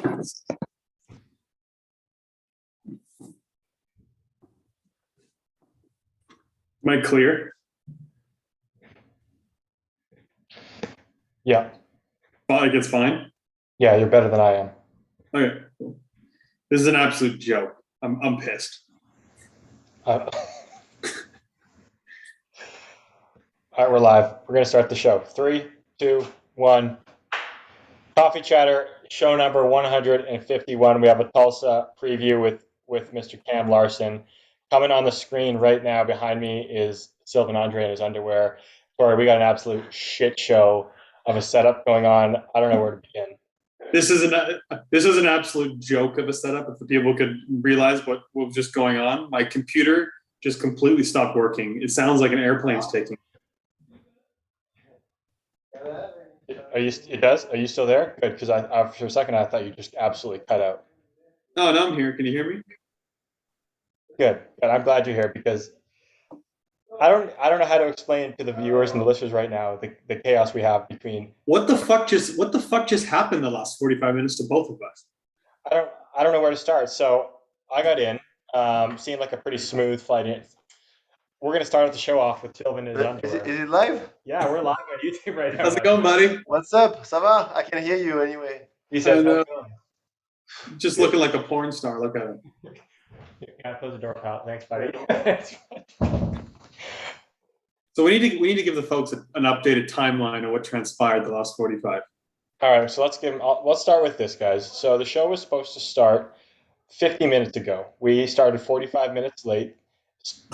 Am I clear? Yeah. Like it's fine? Yeah, you're better than I am. Okay. This is an absolute joke. I'm pissed. All right, we're live. We're going to start the show. 3, 2, 1. Coffee Chatter, show number 151. We have a Tulsa preview with Mr. Cam Larson. Coming on the screen right now behind me is Sylvain in his underwear. Sorry, we got an absolute shit show of a setup going on. I don't know where to begin. This is an absolute joke of a setup. If the people could realize what was just going on, my computer just completely stopped working. It sounds like an airplane's taking. It does? Are you still there? Good, because I for a second I thought you just absolutely cut out. Oh, no, I'm here. Can you hear me? Good. I'm glad you're here because I don't know how to explain to the viewers and the listeners right now the chaos we have between. What the fuck just happened the last 45 minutes to both of us? I don't know where to start. So I got in, seemed like a pretty smooth flight in. We're gonna start the show off with Sylvain in his underwear. Is it live? Yeah, we're live on YouTube right now. How's it going, buddy? What's up? Ça va? I can hear you anyway. He says, just looking like a porn star. Look at him. Yeah, close the door, pal. Thanks, buddy. So we need to give the folks an updated timeline of what transpired the last 45. All right, so let's start with this, guys. So the show was supposed to start 50 minutes ago. We started 45 minutes late.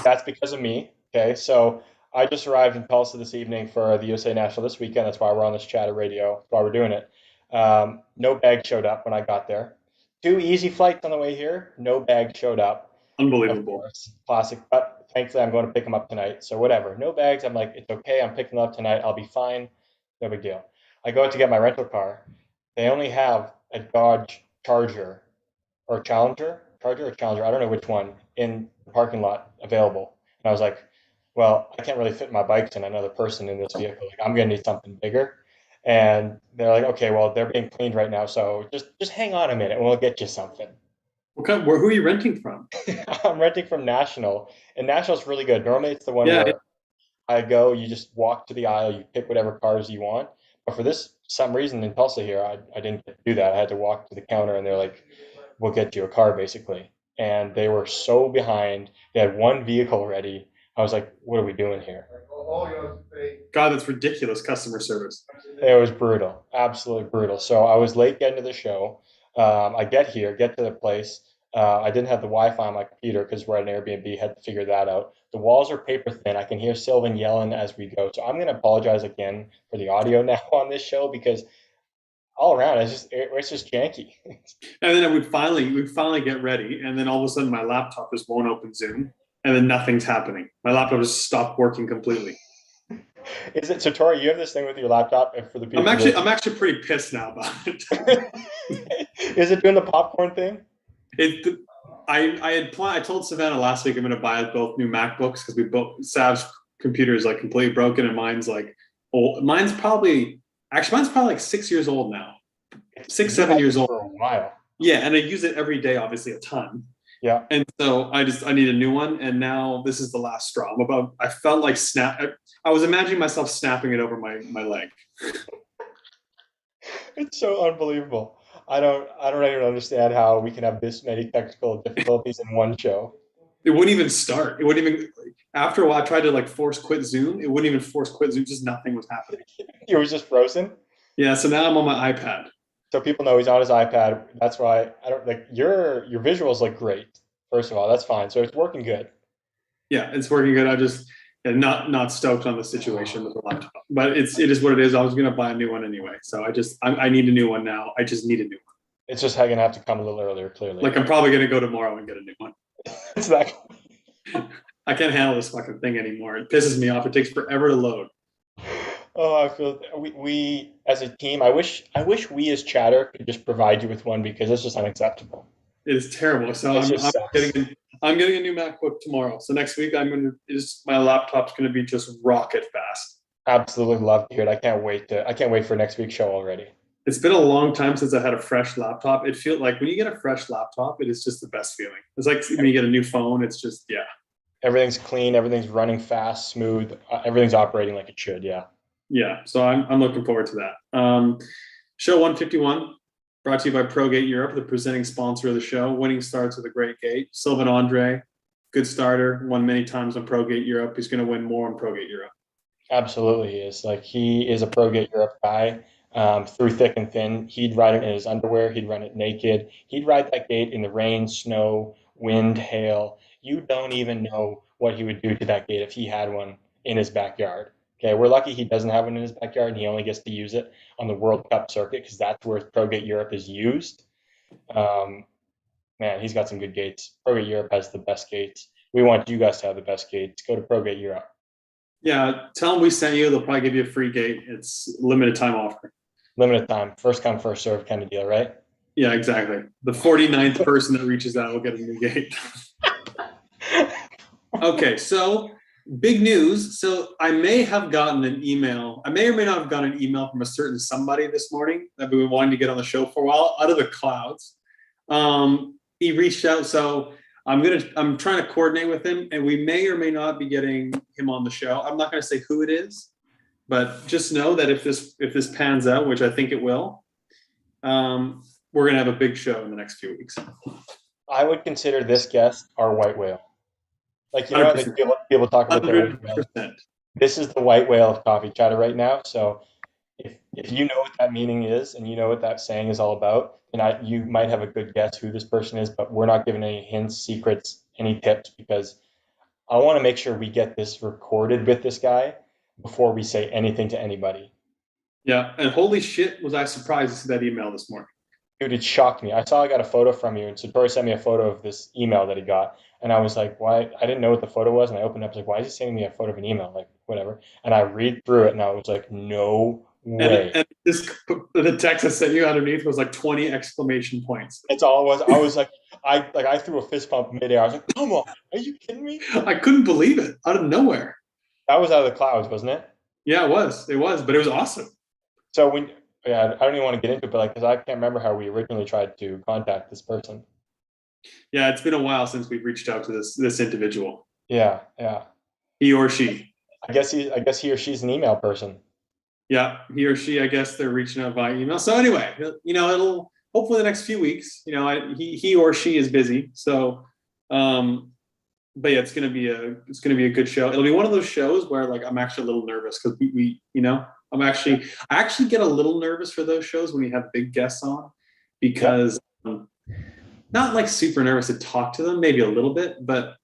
That's because of me. Okay, so I just arrived in Tulsa this evening for the USA National this weekend. That's why we're on this chatter radio. That's why we're doing it. No bag showed up when I got there. 2 easy flights on the way here. No bag showed up. Unbelievable. Classic. But thankfully, I'm going to pick them up tonight. So whatever. No bags. I'm like, it's okay. I'm picking them up tonight. I'll be fine. No big deal. I go out to get my rental car. They only have a Dodge Charger or Challenger. I don't know which one in the parking lot available. And I was like, well, I can't really fit my bikes and another person in this vehicle. Like, I'm going to need something bigger. And they're like, okay, well, they're being cleaned right now. So just hang on a minute and we'll get you something. Who are you renting from? I'm renting from National, and National's really good. Normally it's the one where I go, you just walk to the aisle, you pick whatever cars you want. But for some reason in Tulsa here, I didn't do that. I had to walk to the counter and they're like, we'll get you a car basically. And they were so behind. They had one vehicle ready. I was like, what are we doing here? God, that's ridiculous customer service. It was brutal, absolutely brutal. So I was late getting to the show. I get to the place. I didn't have the Wi-Fi on my computer because we're at an Airbnb, had to figure that out. The walls are paper thin. I can hear Sylvain yelling as we go. So I'm going to apologize again for the audio now on this show because all around it's just janky. And then we'd finally get ready, and then all of a sudden my laptop just won't open Zoom, and then nothing's happening. My laptop just stopped working completely. Is it so, Tori? You have this thing with your laptop, and for the people. I'm actually pretty pissed now about it. Is it doing the popcorn thing? I told Savannah last week I'm going to buy us both new MacBooks because Sav's computer is like completely broken and mine's like old. Mine's probably like 6 years old now. 7 years old. For a while. Yeah, and I use it every day, obviously a ton. Yeah. And so I need a new one, and now this is the last straw. I felt like I was imagining myself snapping it over my leg. It's so unbelievable. I don't even understand how we can have this many technical difficulties in one show. It wouldn't even start. It wouldn't even. After a while, I tried to force quit Zoom. It wouldn't even force quit Zoom. Just nothing was happening. It was just frozen. Yeah. So now I'm on my iPad. So people know he's on his iPad. That's why I don't like your visuals look great. First of all, that's fine. So it's working good. Yeah, it's working good. I just not stoked on the situation with the laptop, but it is what it is. I was gonna buy a new one anyway, so I need a new one now. I just need a new one. It's just gonna have to come a little earlier, clearly. Like I'm probably gonna go tomorrow and get a new one. It's that. I can't handle this fucking thing anymore. It pisses me off. It takes forever to load. Oh, I feel we as a team. I wish we as chatter could just provide you with one because it's just unacceptable. It is terrible. So I'm getting a new MacBook tomorrow. So next week my laptop's gonna be just rocket fast. Absolutely love to hear it. I can't wait for next week's show already. It's been a long time since I had a fresh laptop. It feels like when you get a fresh laptop, it is just the best feeling. It's like when you get a new phone, it's just, yeah. Everything's clean, everything's running fast, smooth, everything's operating like it should. Yeah. Yeah. So I'm looking forward to that. Show 151 brought to you by ProGate Europe, the presenting sponsor of the show. Winning starts with a great gate. Sylvain Andre, good starter, won many times on ProGate Europe. He's going to win more on ProGate Europe. Absolutely, he is. Like, he is a ProGate Europe guy, through thick and thin. He'd ride it in his underwear. He'd run it naked. He'd ride that gate in the rain, snow, wind, hail. You don't even know what he would do to that gate if he had one in his backyard. Okay, we're lucky he doesn't have one in his backyard and he only gets to use it on the World Cup circuit because that's where ProGate Europe is used. Um, Man, he's got some good gates. ProGate Europe has the best gates. We want you guys to have the best gates. Go to ProGate Europe. Yeah. Tell them we sent you. They'll probably give you a free gate. It's limited time offer. Limited time, first come, first serve kind of deal, right? Yeah, exactly. The 49th person that reaches out will get a new gate. Okay, so big news. So I may have gotten an email. I may or may not have gotten an email from a certain somebody this morning that we've been wanting to get on the show for a while, out of the clouds. He reached out, so I'm trying to coordinate with him, and we may or may not be getting him on the show. I'm not going to say who it is, but just know that if this pans out, which I think it will, we're going to have a big show in the next few weeks. I would consider this guest our white whale. Like, you know, how people talk about their white whale. 100%. This is the white whale of coffee chatter right now. So if you know what that meaning is and you know what that saying is all about, then you might have a good guess who this person is, but we're not giving any hints, secrets, any tips, because I want to make sure we get this recorded with this guy before we say anything to anybody. Yeah, and holy shit, was I surprised to see that email this morning. Dude, it shocked me. I saw I got a photo from you, and Satori sent me a photo of this email that he got, and I was like, "Why?" I didn't know what the photo was, and I opened it up, I was like, "Why is he sending me a photo of an email?" Like, whatever. And I read through it, and I was like, "No way!" And the text I sent you underneath was like 20 exclamation points. It's all it was. I was like, I threw a fist pump midair. I was like, "Come on, are you kidding me?" I couldn't believe it out of nowhere. That was out of the clouds, wasn't it? Yeah, it was, but it was awesome. So yeah, I don't even want to get into it, but like, because I can't remember how we originally tried to contact this person. Yeah, it's been a while since we've reached out to this individual. Yeah. He or she. I guess he or she's an email person. Yeah, he or she. I guess they're reaching out via email. So anyway, it'll hopefully the next few weeks. He or she is busy. So, but yeah, it's gonna be a good show. It'll be one of those shows where like I'm actually a little nervous because I actually get a little nervous for those shows when you have big guests on because not like super nervous to talk to them, maybe a little bit, but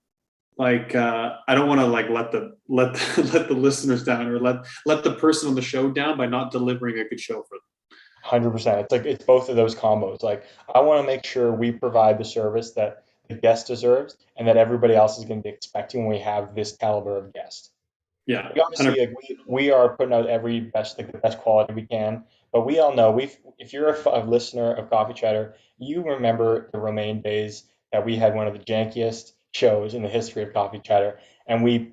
like I don't want to like let the listeners down or let the person on the show down by not delivering a good show for them. 100%. It's like it's both of those combos. Like, I want to make sure we provide the service that the guest deserves and that everybody else is going to be expecting when we have this caliber of guest. Yeah, Obviously, like, we are putting out the best quality we can, but we all know if you're a listener of Coffee Chatter, you remember the Romaine days that we had one of the jankiest shows in the history of Coffee Chatter, and we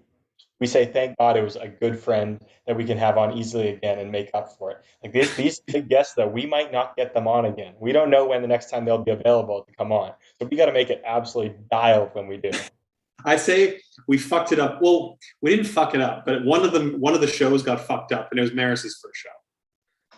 say thank God it was a good friend that we can have on easily again and make up for it. Like these big guests, though, we might not get them on again. We don't know when the next time they'll be available to come on, so we got to make it absolutely dialed when we do. I say we fucked it up. Well, we didn't fuck it up, but one of the shows got fucked up, and it was Maris's first show.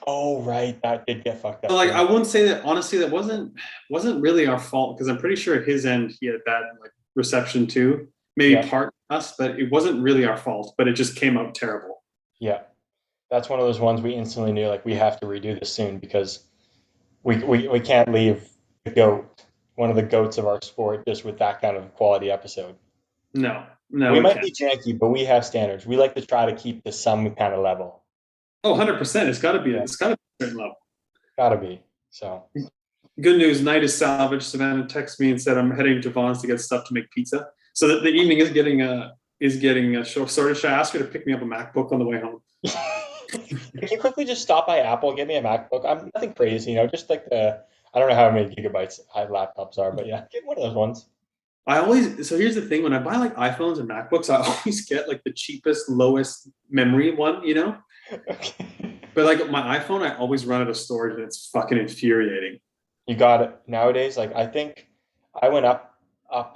Oh, right, that did get fucked up. So, like, I wouldn't say that honestly. That wasn't really our fault because I'm pretty sure at his end he had bad like reception too. Maybe part us, but it wasn't really our fault. But it just came out terrible. Yeah, that's one of those ones we instantly knew like we have to redo this soon because we can't leave the goat, one of the goats of our sport, just with that kind of quality episode. No, we might be janky, but we have standards. We like to try to keep to some kind of level. Oh, 100%. It's got to be a certain level. Got to be. So. Good news. Night is salvaged. Savannah texted me and said I'm heading to Vaughn's to get stuff to make pizza. So that the evening is getting a short. Should I ask her to pick me up a MacBook on the way home? Can you quickly just stop by Apple and get me a MacBook? I'm nothing crazy, just like I don't know how many gigabytes laptops are, but yeah, get one of those ones. So here's the thing, when I buy like iPhones and MacBooks, I always get like the cheapest, lowest memory one, Okay. But like my iPhone, I always run out of storage, and it's fucking infuriating. You got it. Nowadays, like I think I went up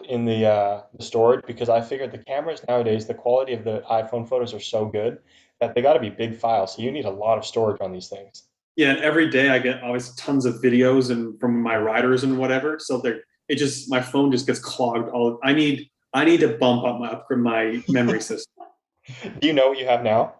in the storage because I figured the cameras nowadays, the quality of the iPhone photos are so good that they got to be big files. So you need a lot of storage on these things. Yeah, and every day I get always tons of videos and from my riders and whatever. So my phone just gets clogged. I need to bump up my memory system. Do you know what you have now?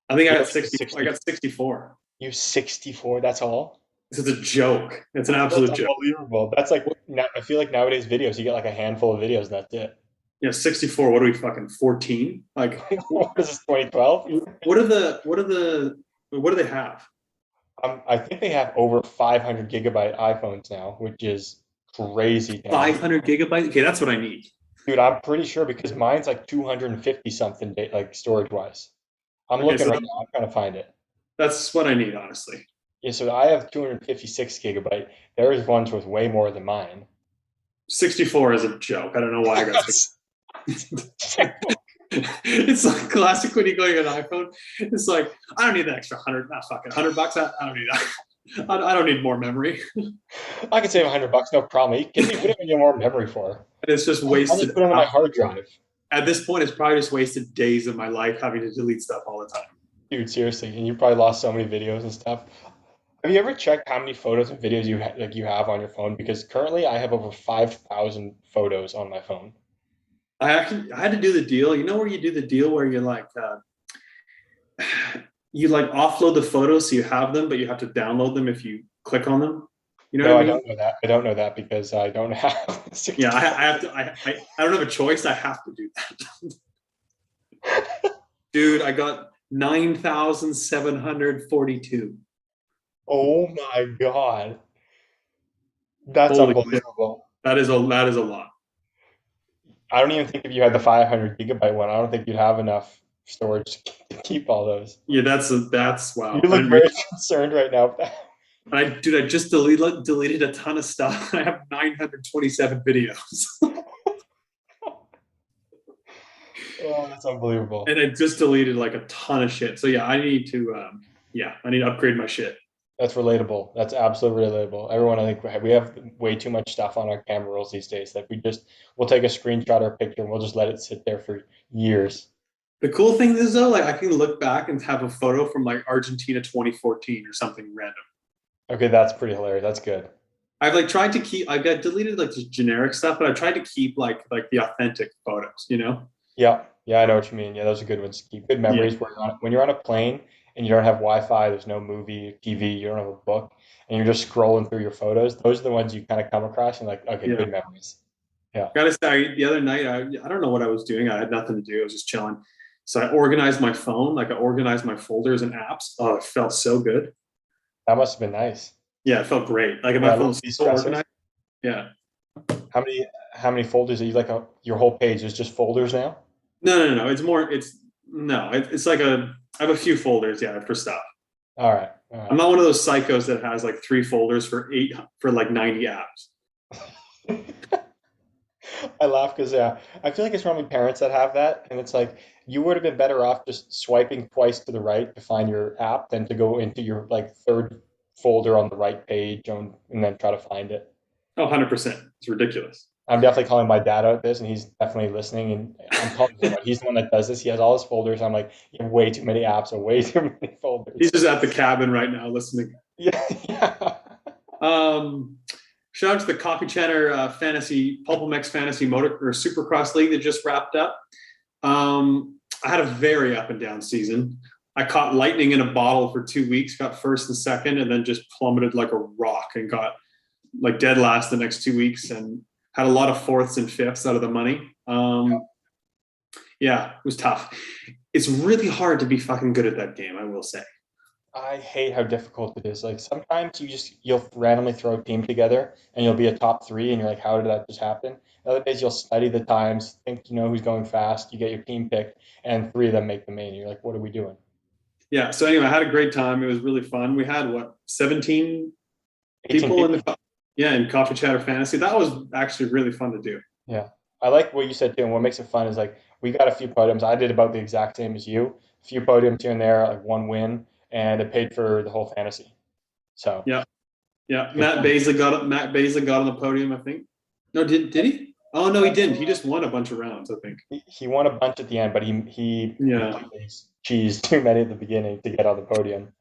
I think I You got have 60. I 60, got 64. you have 64. That's all. This is a joke. It's an That's absolute joke. unbelievable. That's like now. I feel like nowadays videos, you get like a handful of videos, and that's it. Yeah, 64. What are we fucking 14? Like, What is this, 2012? what do they have? I think they have over 500 gigabyte iPhones now, which is crazy town. 500 gigabytes. Okay, that's what I need. Dude, I'm pretty sure because mine's like 250 something, like storage wise. I'm Okay, looking so right now. I'm trying to find it. that's what I need, honestly. Yeah, so I have 256 gigabyte. There's ones with way more than mine. 64 is a joke. I don't know why I got 60. It's like classic when you go get an iPhone. It's like, I don't need that extra 100, not fucking $100. I don't need that. I don't need more memory. I can save $100, no problem. You can put it in your more memory for. And it's just I'll wasted. just put it on my hard drive. At this point, it's probably just wasted days of my life having to delete stuff all the time. Dude, seriously, and you probably lost so many videos and stuff. Have you ever checked how many photos and videos you have on your phone? Because currently I have over 5,000 photos on my phone. I had to do the deal. You know where you do the deal where you're like, you like offload the photos so you have them, but you have to download them if you click on them. You know No, what I I mean? don't know that. I don't know that because I don't have 60. Yeah, I have to. I don't have a choice. I have to do that. Dude, I got 9,742. Oh my God. That's Holy shit. unbelievable. That is a lot. I don't even think if you had the 500 gigabyte one, I don't think you'd have enough storage to keep all those. Yeah, that's You wow. look very concerned right now. I just deleted a ton of stuff. I have 927 videos. Oh, that's unbelievable. And I just deleted like a ton of shit. So yeah, I need to upgrade my shit. That's relatable. That's absolutely relatable. Everyone, I think we have way too much stuff on our camera rolls these days that we'll take a screenshot or a picture and we'll just let it sit there for years. The cool thing is though, like I can look back and have a photo from like Argentina 2014 or something random. Okay, that's pretty hilarious. That's good. I've like tried to keep. I got deleted like just generic stuff, but I tried to keep like the authentic photos. You know? Yeah, yeah, I know what you mean. Yeah, those are good ones to keep. Good Yeah. memories when you're on a plane and you don't have Wi-Fi, there's no movie, TV, you don't have a book, and you're just scrolling through your photos. Those are the ones you kind of come across and like, okay, Yeah. good memories. Yeah. Gotta say, the other night I don't know what I was doing. I had nothing to do. I was just chilling. So I organized my phone, like I organized my folders and apps. Oh, it felt so good. That must have been nice. Yeah, it felt great. Like if Yeah, my a little phone's so de-stressor. organized. Yeah. How many folders are you like your whole page is just folders now? No. It's like I have a few folders, yeah, for stuff. All right. I'm not one of those psychos that has like 3 folders for like 90 apps. I laugh because I feel like it's probably parents that have that, and it's like you would have been better off just swiping twice to the right to find your app than to go into your like third folder on the right page and then try to find it. Oh, 100%. It's ridiculous. I'm definitely calling my dad out this, and he's definitely listening. And I'm calling him out. He's the one that does this. He has all his folders. I'm like, you have way too many apps and way too many folders. He's just at the cabin right now listening. Yeah, yeah. Shout out to the Coffee Chatter Fantasy PulpMX Fantasy Motor or Supercross League that just wrapped up. I had a very up and down season. I caught lightning in a bottle for 2 weeks, got first and second, and then just plummeted like a rock and got like dead last the next 2 weeks and had a lot of fourths and fifths out of the money. Yeah, it was tough. It's really hard to be fucking good at that game, I will say. I hate how difficult it is. Like sometimes you'll randomly throw a team together and you'll be a top three and you're like, how did that just happen? Other days you'll study the times, think you know who's going fast, you get your team picked, and 3 of them make the main. You're like, what are we doing? Yeah, so anyway, I had a great time. It was really fun. We had 17 people in Coffee Chatter Fantasy. That was actually really fun to do. Yeah. I like what you said too, and what makes it fun is like we got a few podiums. I did about the exact same as you. A few podiums here and there, like 1 win. and it paid for the whole fantasy. So Yeah. Matt Baisley got on the podium, I think. No, did he? Oh no, he didn't. He just won a bunch of rounds, I think. he won a bunch at the end, but he cheesed too many at the beginning to get on the podium.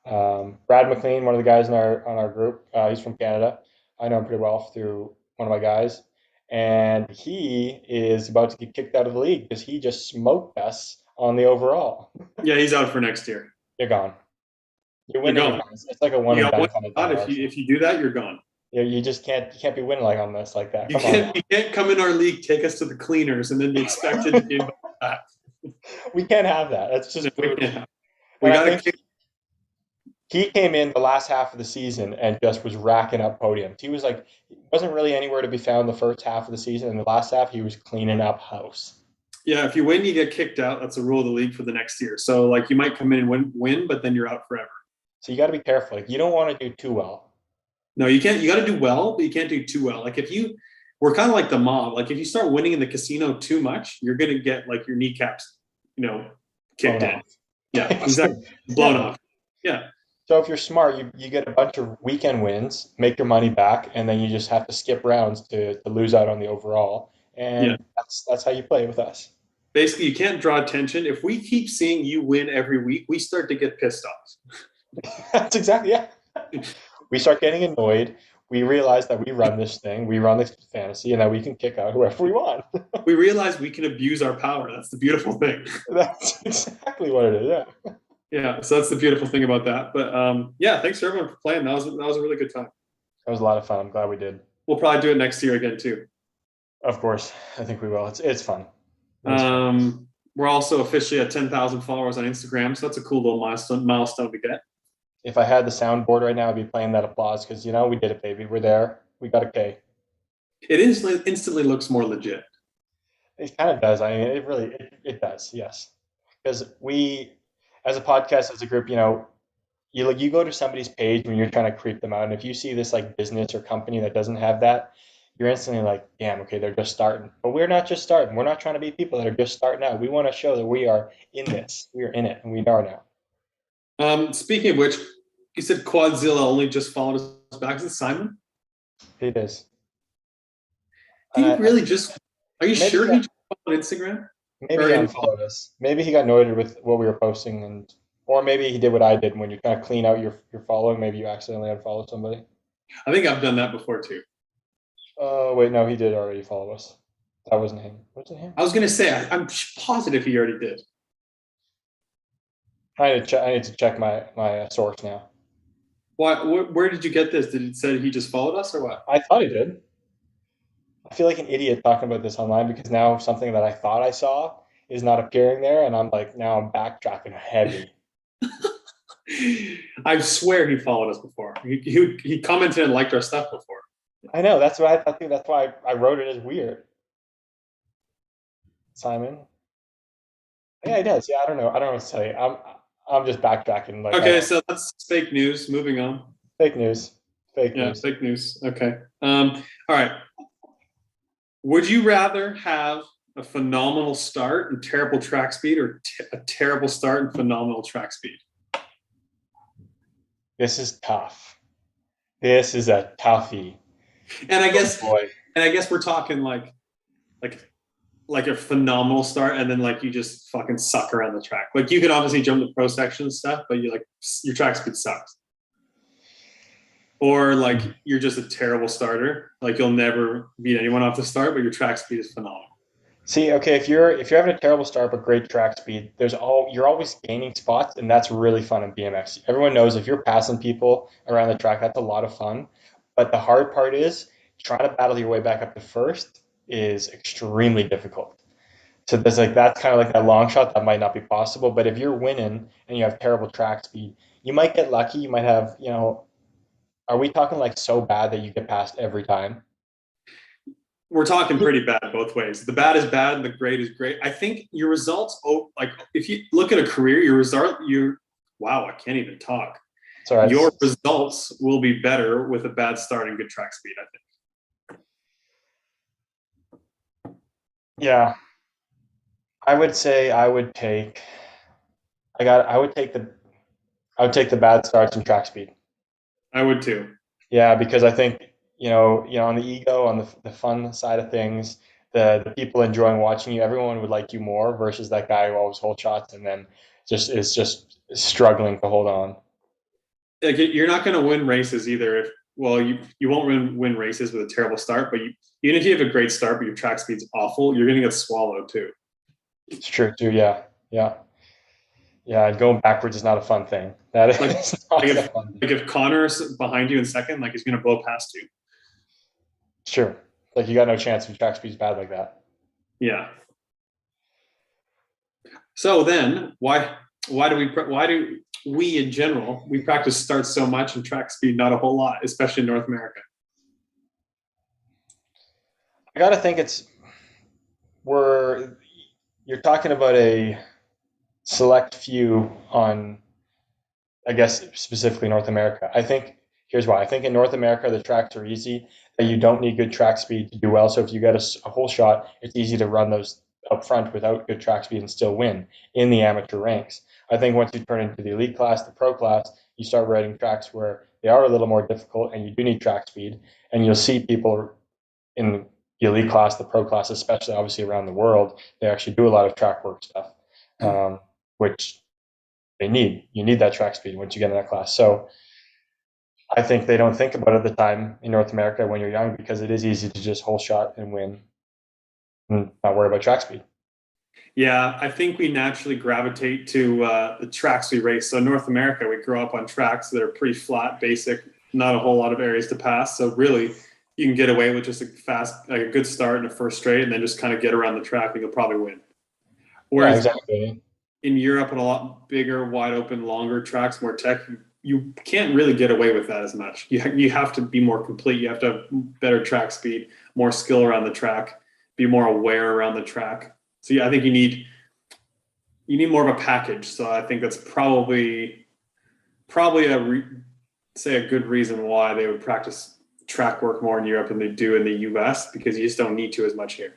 Brad McLean, one of the guys on our group, he's from Canada. I know him pretty well through one of my guys, and he is about to get kicked out of the league because he just smoked us on the overall. Yeah, he's out for next year. You're gone. You're winning. You're gone. It's like a one and done kind of thing. If you do that, you're gone. Yeah, you just can't be winning on this like that. You can't come in our league, take us to the cleaners, and then be expected to be back. We can't have that. That's just we got to. He came in the last half of the season and just was racking up podiums. He wasn't really anywhere to be found the first half of the season. In the last half, he was cleaning up house. Yeah, if you win, you get kicked out. That's a rule of the league for the next year. So, like, you might come in and win, but then you're out forever. So you got to be careful. Like, you don't want to do too well. No, you can't. You got to do well, but you can't do too well. Like, we're kind of like the mob. Like, if you start winning in the casino too much, you're going to get like your kneecaps, kicked in. Yeah, exactly. Blown off. Yeah. So if you're smart, you get a bunch of weekend wins, make your money back, and then you just have to skip rounds to lose out on the overall. And that's how you play with us. Basically, you can't draw attention. If we keep seeing you win every week, we start to get pissed off. That's exactly, yeah. We start getting annoyed. We realize that we run this thing, we run this fantasy, and that we can kick out whoever we want. We realize we can abuse our power. That's the beautiful thing. That's exactly what it is, yeah. Yeah, so that's the beautiful thing about that. But thanks for everyone for playing. That was a really good time. That was a lot of fun. I'm glad we did. We'll probably do it next year again too. Of course, I think we will. It's fun. We're also officially at 10,000 followers on Instagram, so that's a cool little milestone to get. If I had the soundboard right now, I'd be playing that applause because we did it, baby. We're there. We got a K. It instantly looks more legit. It kind of does. I mean, it does. Yes, because we, as a podcast, as a group, you go to somebody's page when you're trying to creep them out, and if you see this like business or company that doesn't have that, you're instantly like, damn, okay, they're just starting. But we're not just starting. We're not trying to be people that are just starting out. We want to show that we are in this. We are in it, and we are now. Speaking of which, you said Quadzilla only just followed us back. Is it Simon? It is. Did he really just? Are you sure he just followed Instagram? Maybe he unfollowed us. Maybe he got annoyed with what we were posting, or maybe he did what I did when you kind of clean out your following. Maybe you accidentally unfollowed somebody. I think I've done that before too. Oh wait, no, he did already follow us. That wasn't him. Was it him? I was gonna say I'm positive he already did. I need to check my source now. Where did you get this? Did it say he just followed us or what? I thought he did. I feel like an idiot talking about this online because now something that I thought I saw is not appearing there, and I'm backtracking heavy. I swear he followed us before. He commented and liked our stuff before. I know. That's what I think. That's why I wrote it as weird. Simon. Yeah, he does. Yeah, I don't know. I don't know what to tell you. I'm just backtracking. Okay, so that's fake news. Moving on. Fake news. Fake news. Yeah, fake news. Okay. All right. Would you rather have a phenomenal start and terrible track speed, or a terrible start and phenomenal track speed? This is tough. This is a toughie. And I guess we're talking like a phenomenal start, and then like you just fucking suck around the track. Like you could obviously jump the pro section and stuff, but your track speed sucks. Or like you're just a terrible starter. Like you'll never beat anyone off the start, but your track speed is phenomenal. See, okay, if you're having a terrible start but great track speed, you're always gaining spots, and that's really fun in BMX. Everyone knows if you're passing people around the track, that's a lot of fun. But the hard part is trying to battle your way back up to first is extremely difficult. So that's kind of like that long shot that might not be possible. But if you're winning and you have terrible track speed, you might get lucky. You might have, are we talking like so bad that you get past every time? We're talking pretty bad both ways. The bad is bad and the great is great. I think your results, if you look at a career, wow, I can't even talk. Sorry, your results will be better with a bad start and good track speed, I think. Yeah. I would say I would take the I would take the bad starts and track speed. I would too. Yeah, because I think on the ego, on the fun side of things, the people enjoying watching you, everyone would like you more versus that guy who always holds shots and then just struggling to hold on. Like you're not going to win races either. If well, you won't win races with a terrible start, but even if you have a great start but your track speed's awful, you're going to get swallowed too. It's true too. Yeah, yeah, yeah. And going backwards is not a fun thing. That is Like, not like a if fun thing. like if Connor's behind you in second, like he's going to blow past you. Sure. Like you got no chance if your track speed's bad like that. Yeah. So then, why do we in general we practice starts so much and track speed not a whole lot, especially in North America? I gotta think we're you're talking about a select few on, I guess, specifically North America. I think here's why. I think in North America the tracks are easy, that you don't need good track speed to do well. So if you get a whole shot, it's easy to run those up front without good track speed and still win in the amateur ranks. I think once you turn into the elite class, the pro class, you start riding tracks where they are a little more difficult and you do need track speed. And you'll see people in the elite class, the pro class, especially obviously around the world, they actually do a lot of track work stuff, which you need that track speed once you get in that class. So I think they don't think about it at the time in North America when you're young because it is easy to just whole shot and win and not worry about track speed. Yeah, I think we naturally gravitate to the tracks we race. So in North America, we grow up on tracks that are pretty flat, basic, not a whole lot of areas to pass. So really, you can get away with just like a good start in a first straight, and then just kind of get around the track, and you'll probably win. Yeah, Whereas exactly. in Europe, and a lot bigger, wide open, longer tracks, more tech, you can't really get away with that as much. You have to be more complete. You have to have better track speed, more skill around the track, be more aware around the track. So yeah, I think you need more of a package. So I think that's probably say a good reason why they would practice track work more in Europe than they do in the US, because you just don't need to as much here.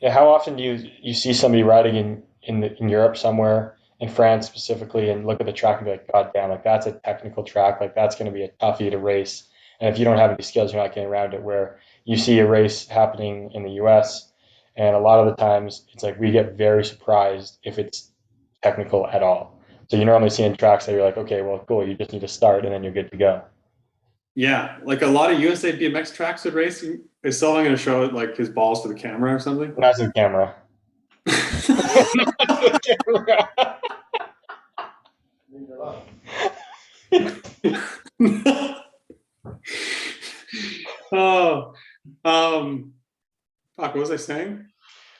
Yeah, how often do you see somebody riding in Europe somewhere, in France specifically, and look at the track and be like, God damn, like that's a technical track, like that's going to be a toughie to race. And if you don't have any skills, you're not getting around it. Where you see a race happening in the US, and a lot of the times it's like we get very surprised if it's technical at all. So you're normally seeing tracks that you're like, okay, well, cool, you just need to start and then you're good to go. Yeah, like a lot of USA BMX tracks would race. Is Sylvain going to show it like his balls to the camera or something? Not to the camera. Not to the camera. Oh, fuck, what was I saying?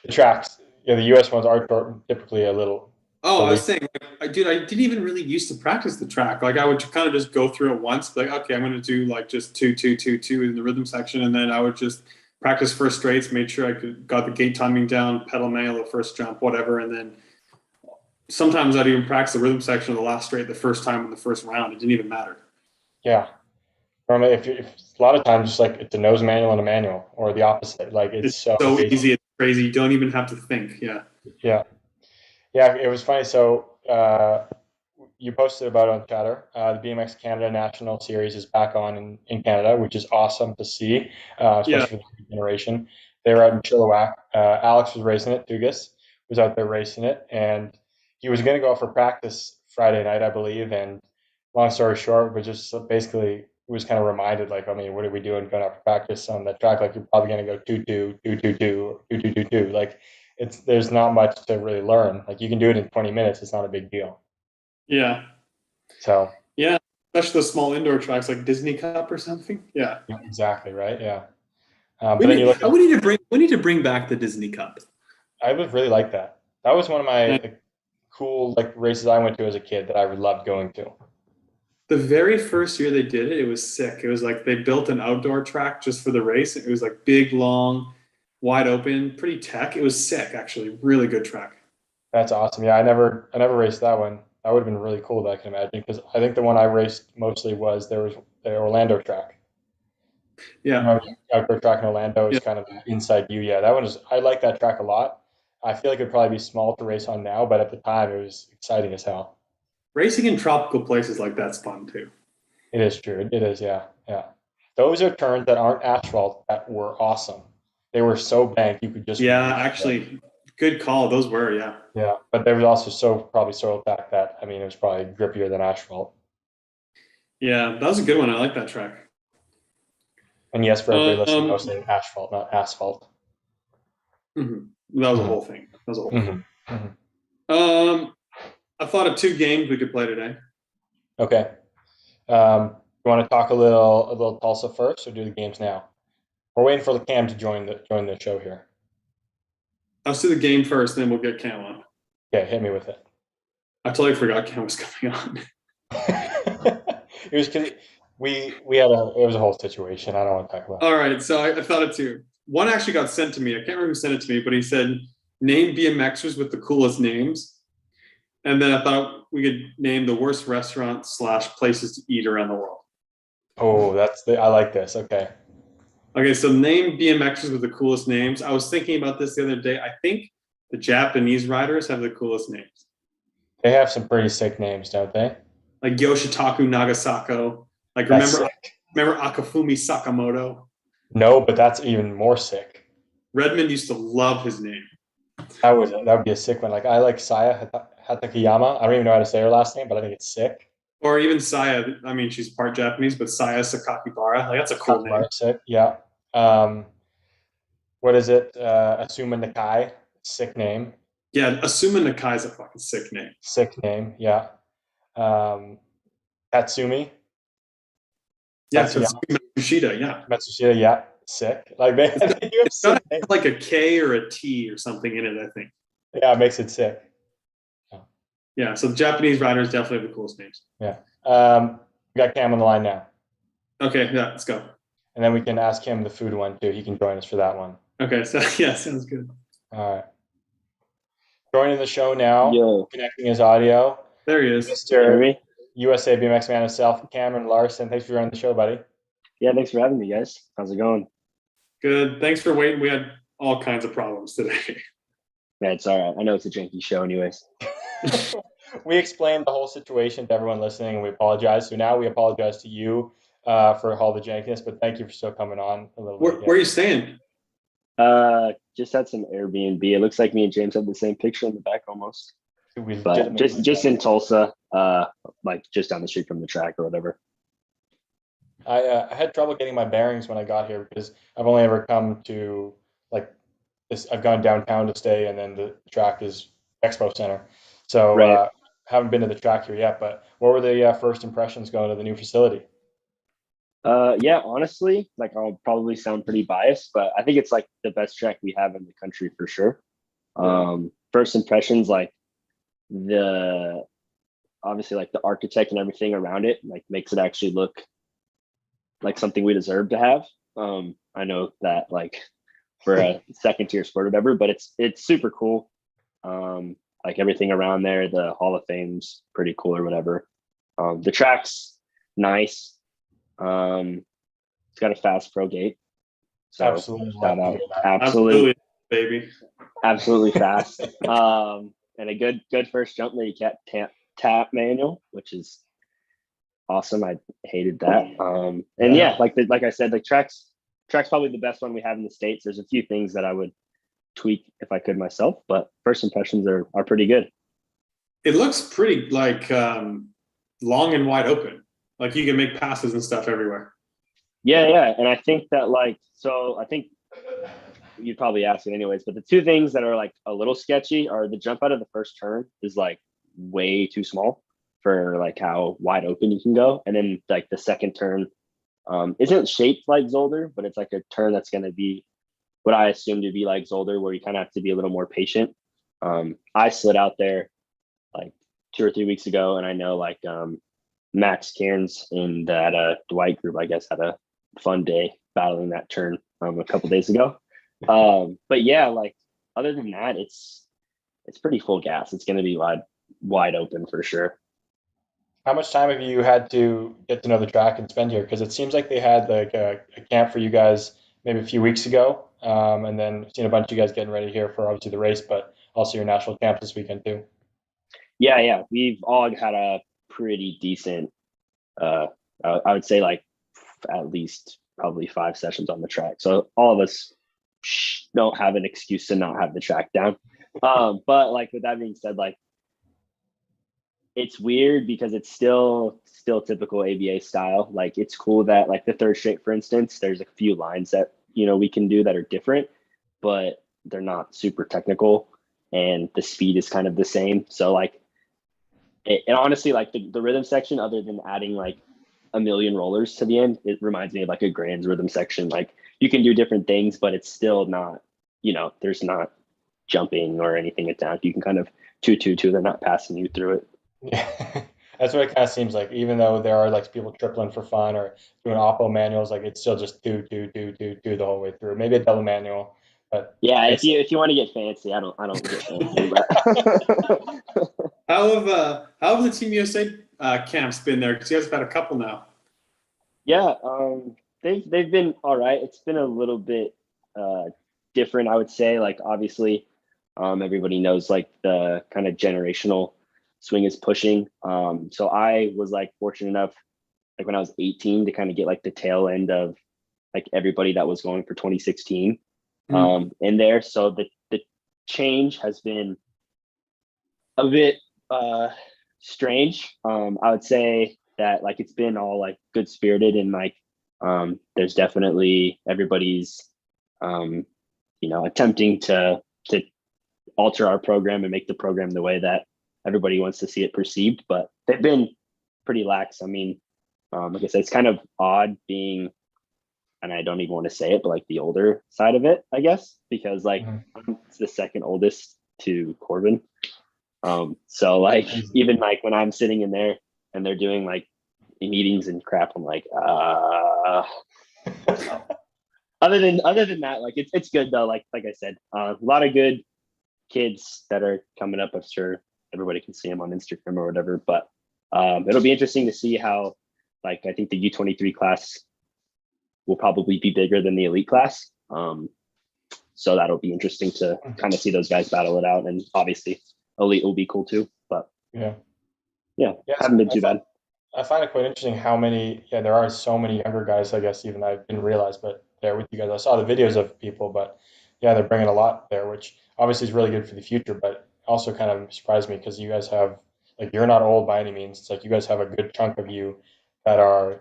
The tracks, yeah, the US ones are typically a little Oh, I was elite. saying, I didn't even really used to practice the track. Like I would kind of just go through it once, like, okay, I'm going to do like just two, two, two, two in the rhythm section. And then I would just practice first straights, made sure got the gate timing down, pedal manual, the first jump, whatever. And then sometimes I'd even practice the rhythm section of the last straight the first time in the first round. It didn't even matter. Yeah. Normally, if a lot of times, just like it's a nose manual and a manual, or the opposite. Like it's It's so so easy. easy, it's crazy. You don't even have to think. Yeah. Yeah, yeah. It was funny. So you posted about it on Chatter. The BMX Canada National Series is back on in Canada, which is awesome to see, Yeah. especially for the new generation. They were out in Chilliwack. Alex was racing it. Dugas was out there racing it, and he was going to go out for practice Friday night, I believe. And long story short, we just basically was kind of reminded, like, I mean, what are we doing going out for practice on that track? Like, you're probably going to go 2-2, 2-2-2, 2-2-2-2. Like, there's not much to really learn. Like, you can do it in 20 minutes. It's not a big deal. Yeah. So, Yeah. Especially the small indoor tracks like Disney Cup or something. Yeah. yeah, exactly right. Yeah. But then you look at, We need to bring back the Disney Cup. I would really like that. That was one of my And cool like races I went to as a kid that I loved going to. the very first year they did it, it was sick. It was like they built an outdoor track just for the race. It was like big, long, wide open, pretty tech. It was sick, actually. Really good track. That's awesome. Yeah, I never raced that one. That would have been really cool, that I can imagine, because I think the one I raced mostly was there was the Orlando track. You Yeah. know, outdoor track in Orlando Yeah. is kind of inside you. Yeah, that one is. I like that track a lot. I feel like it'd probably be small to race on now, but at the time it was exciting as hell. Racing in tropical places like that's fun too. It is true. It is, yeah. Those are turns that aren't asphalt that were awesome. They were so banked you could just Actually, good call. Those were, yeah. Yeah, but there was also probably soil back that it was probably grippier than asphalt. Yeah, that was a good one. I like that track. And yes, for everybody listening, I was saying asphalt, not asphalt. That was a whole thing. That was a whole thing. I thought of 2 games we could play today. Okay. You want to talk a little Tulsa first, or do the games now? We're waiting for Cam to join the show here. Let's do the game first, then we'll get Cam on. Okay, hit me with it. I totally forgot Cam was coming on. It was because it was a whole situation. I don't want to talk about it. All right, so I thought of 2. One actually got sent to me. I can't remember who sent it to me, but he said, name BMXers with the coolest names. And then I thought we could name the worst restaurants / places to eat around the world. Oh, I like this. Okay. Okay, so name BMXers with the coolest names. I was thinking about this the other day. I think the Japanese riders have the coolest names. They have some pretty sick names, don't they? Like Yoshitaku Nagasako. Like remember Akafumi Sakamoto? No, but that's even more sick. Redmond used to love his name. That would be a sick one. Like I like Saya Hatakeyama. I don't even know how to say her last name, but I think it's sick. Or even Saya. I mean, she's part Japanese, but Saya Sakakibara. Like that's a cool name. Sick. Yeah. What is it? Asuma Nakai. Sick name. Yeah, Asuma Nakai is a fucking sick name. Sick name. Yeah. Tatsumi. Yeah, Matsushita. Yeah. Matsushita. Yeah. Sick. Like they it's got like a K or a T or something in it, I think. Yeah, it makes it sick. Yeah, so the Japanese riders definitely have the coolest names. Yeah. We got Cam on the line now. Okay, yeah, let's go. And then we can ask him the food one too. He can join us for that one. Okay, so yeah, sounds good. All right. Joining the show now, connecting his audio. There he is. Mr. USA BMX man himself, Cam Larson. Thanks for joining the show, buddy. Yeah, thanks for having me, guys. How's it going? Good. Thanks for waiting. We had all kinds of problems today. Yeah, it's all right. I know it's a janky show anyways. We explained the whole situation to everyone listening, and we apologize. So now we apologize to you for all the jankiness, but thank you for still coming on a little bit. Where are you staying? Just had some Airbnb. It looks like me and James have the same picture in the back almost. But just in Tulsa, like just down the street from the track or whatever. I had trouble getting my bearings when I got here because I've only ever come to like this. I've gone downtown to stay, and then the track is Expo Center. So haven't been to the track here yet. But what were the first impressions going to the new facility? Yeah, honestly, like I'll probably sound pretty biased, but I think it's like the best track we have in the country for sure. First impressions, like obviously like the architect and everything around it, like makes it actually look like something we deserve to have. I know that like for a second tier sport or whatever, but it's super cool. Like everything around there, the Hall of Fame's pretty cool or whatever. The track's nice. It's got a fast pro gate. So Absolutely, baby. Absolutely fast. And a good first jump that you can't tap manual, which is awesome. I hated that. And yeah, like I said, the track's probably the best one we have in the States. There's a few things that I would tweak if I could myself, but first impressions are pretty good. It looks pretty like long and wide open. Like you can make passes and stuff everywhere. Yeah. And I think that I think you'd probably ask it anyways, but the 2 things that are like a little sketchy are the jump out of the first turn is like way too small for like how wide open you can go. And then like the second turn isn't shaped like Zolder, but it's like a turn that's going to be what I assume to be like Zolder, where you kind of have to be a little more patient. I slid out there like 2 or 3 weeks ago, and I know like Max Cairns in that Dwight group, I guess, had a fun day battling that turn a couple days ago. But yeah, like other than that, it's pretty full gas. It's going to be wide open for sure. How much time have you had to get to know the track and spend here? Because it seems like they had like a camp for you guys maybe a few weeks ago, and then seen a bunch of you guys getting ready here for obviously the race, but also your national camp this weekend too. Yeah. We've all had a pretty decent. I would say like at least probably 5 sessions on the track. So all of us don't have an excuse to not have the track down. But like with that being said, like it's weird because it's still typical ABA style. Like it's cool that like the third straight, for instance, there's a few lines that, we can do that are different, but they're not super technical and the speed is kind of the same. So like, and honestly, like the rhythm section, other than adding like a million rollers to the end, it reminds me of like a Grand's rhythm section. Like you can do different things, but it's still not, there's not jumping or anything at down. You can kind of 2-2-2, they're not passing you through it. Yeah, that's what it kind of seems like. Even though there are like people tripling for fun or doing oppo manuals, like it's still just 2-2-2-2-2 the whole way through. Maybe a double manual, but yeah, if you want to get fancy, I don't get fancy. But How have the Team USA camps been there? Because you guys have had a couple now. yeah, they've been all right. It's been a little bit different, I would say. Like obviously, everybody knows like the kind of generational swing is pushing. So I was like fortunate enough, like when I was 18, to kind of get like the tail end of like everybody that was going for 2016 in there. So the change has been a bit strange. I would say that like it's been all like good spirited and like there's definitely everybody's attempting to alter our program and make the program the way that everybody wants to see it perceived, but they've been pretty lax. I mean, like I said, it's kind of odd being, and I don't even want to say it, but like the older side of it, I guess, because like I'm the second oldest to Corbin. So like even like when I'm sitting in there and they're doing like meetings and crap, I'm like, other than that, like it's good though. Like I said, a lot of good kids that are coming up. I'm sure everybody can see them on Instagram or whatever, but it'll be interesting to see how, like, I think the U23 class will probably be bigger than the elite class. So that'll be interesting to kind of see those guys battle it out. And obviously elite will be cool too, but yeah, haven't been too bad. I find it quite interesting how many, there are so many younger guys, I guess, even I didn't realize, but they're with you guys. I saw the videos of people, but yeah, they're bringing a lot there, which obviously is really good for the future, but also kind of surprised me because you guys have, like, you're not old by any means. It's like you guys have a good chunk of you that are,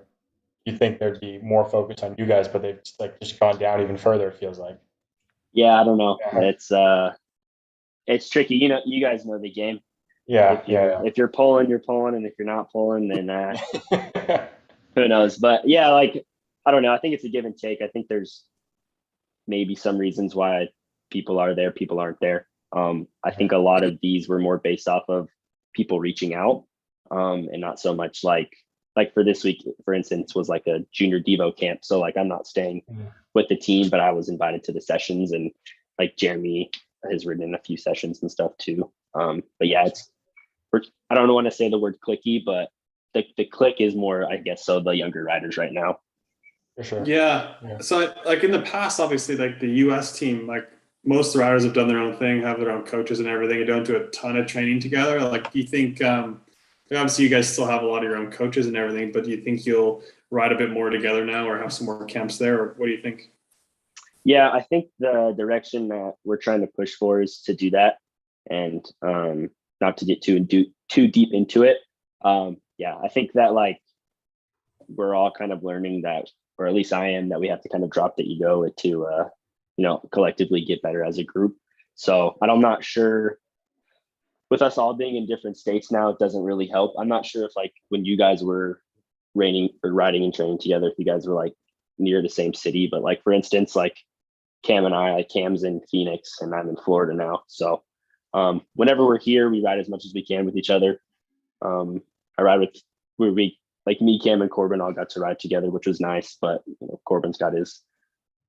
you think there'd be more focus on you guys, but they've just gone down even further, it feels like. Yeah, I don't know. Yeah. It's tricky. You guys know the game. Yeah, If you're pulling, you're pulling, and if you're not pulling, then who knows? But yeah, like I don't know. I think it's a give and take. I think there's maybe some reasons why people are there, people aren't there. I think a lot of these were more based off of people reaching out, and not so much like for this week, for instance, was like a junior Devo camp. So like I'm not staying with the team, but I was invited to the sessions, and like Jeremy has written in a few sessions and stuff too. But yeah, I don't want to say the word clicky, but the click is more, I guess, so the younger riders right now. For sure. Yeah. So like in the past, obviously, like the US team, like most of the riders have done their own thing, have their own coaches and everything, and don't do a ton of training together. Like, do you think, obviously you guys still have a lot of your own coaches and everything, but do you think you'll ride a bit more together now or have some more camps there? Or what do you think? Yeah, I think the direction that we're trying to push for is to do that, and not to get too deep into it. Yeah, I think that like we're all kind of learning that, or at least I am, that we have to kind of drop the ego to collectively get better as a group. So I'm not sure, with us all being in different states now, it doesn't really help. I'm not sure if like when you guys were riding and training together, if you guys were like near the same city, but like for instance, like Cam and I, like Cam's in Phoenix and I'm in Florida now. So whenever we're here, we ride as much as we can with each other. I ride with like me, Cam, and Corbin all got to ride together, which was nice. But Corbin's got his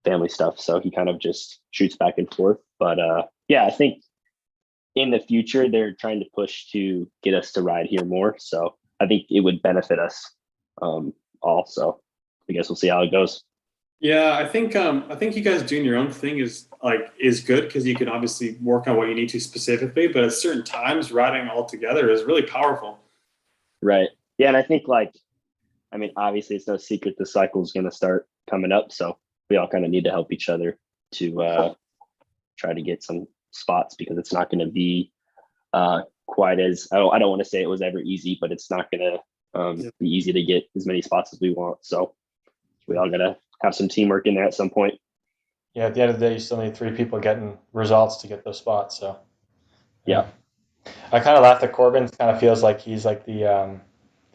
family stuff, so he kind of just shoots back and forth. But yeah, I think in the future they're trying to push to get us to ride here more. So I think it would benefit us all. So I guess we'll see how it goes. Yeah, I think you guys doing your own thing is good because you can obviously work on what you need to specifically, but at certain times riding all together is really powerful. Right. Yeah, and I think like, I mean, obviously it's no secret the cycle is going to start coming up, so we all kind of need to help each other to try to get some spots because it's not going to be quite as I don't want to say it was ever easy, but it's not going to be easy to get as many spots as we want. So we all got to have some teamwork in there at some point. Yeah, at the end of the day, you still need 3 people getting results to get those spots. So Yeah. I kind of laugh that Corbin kind of feels like he's like the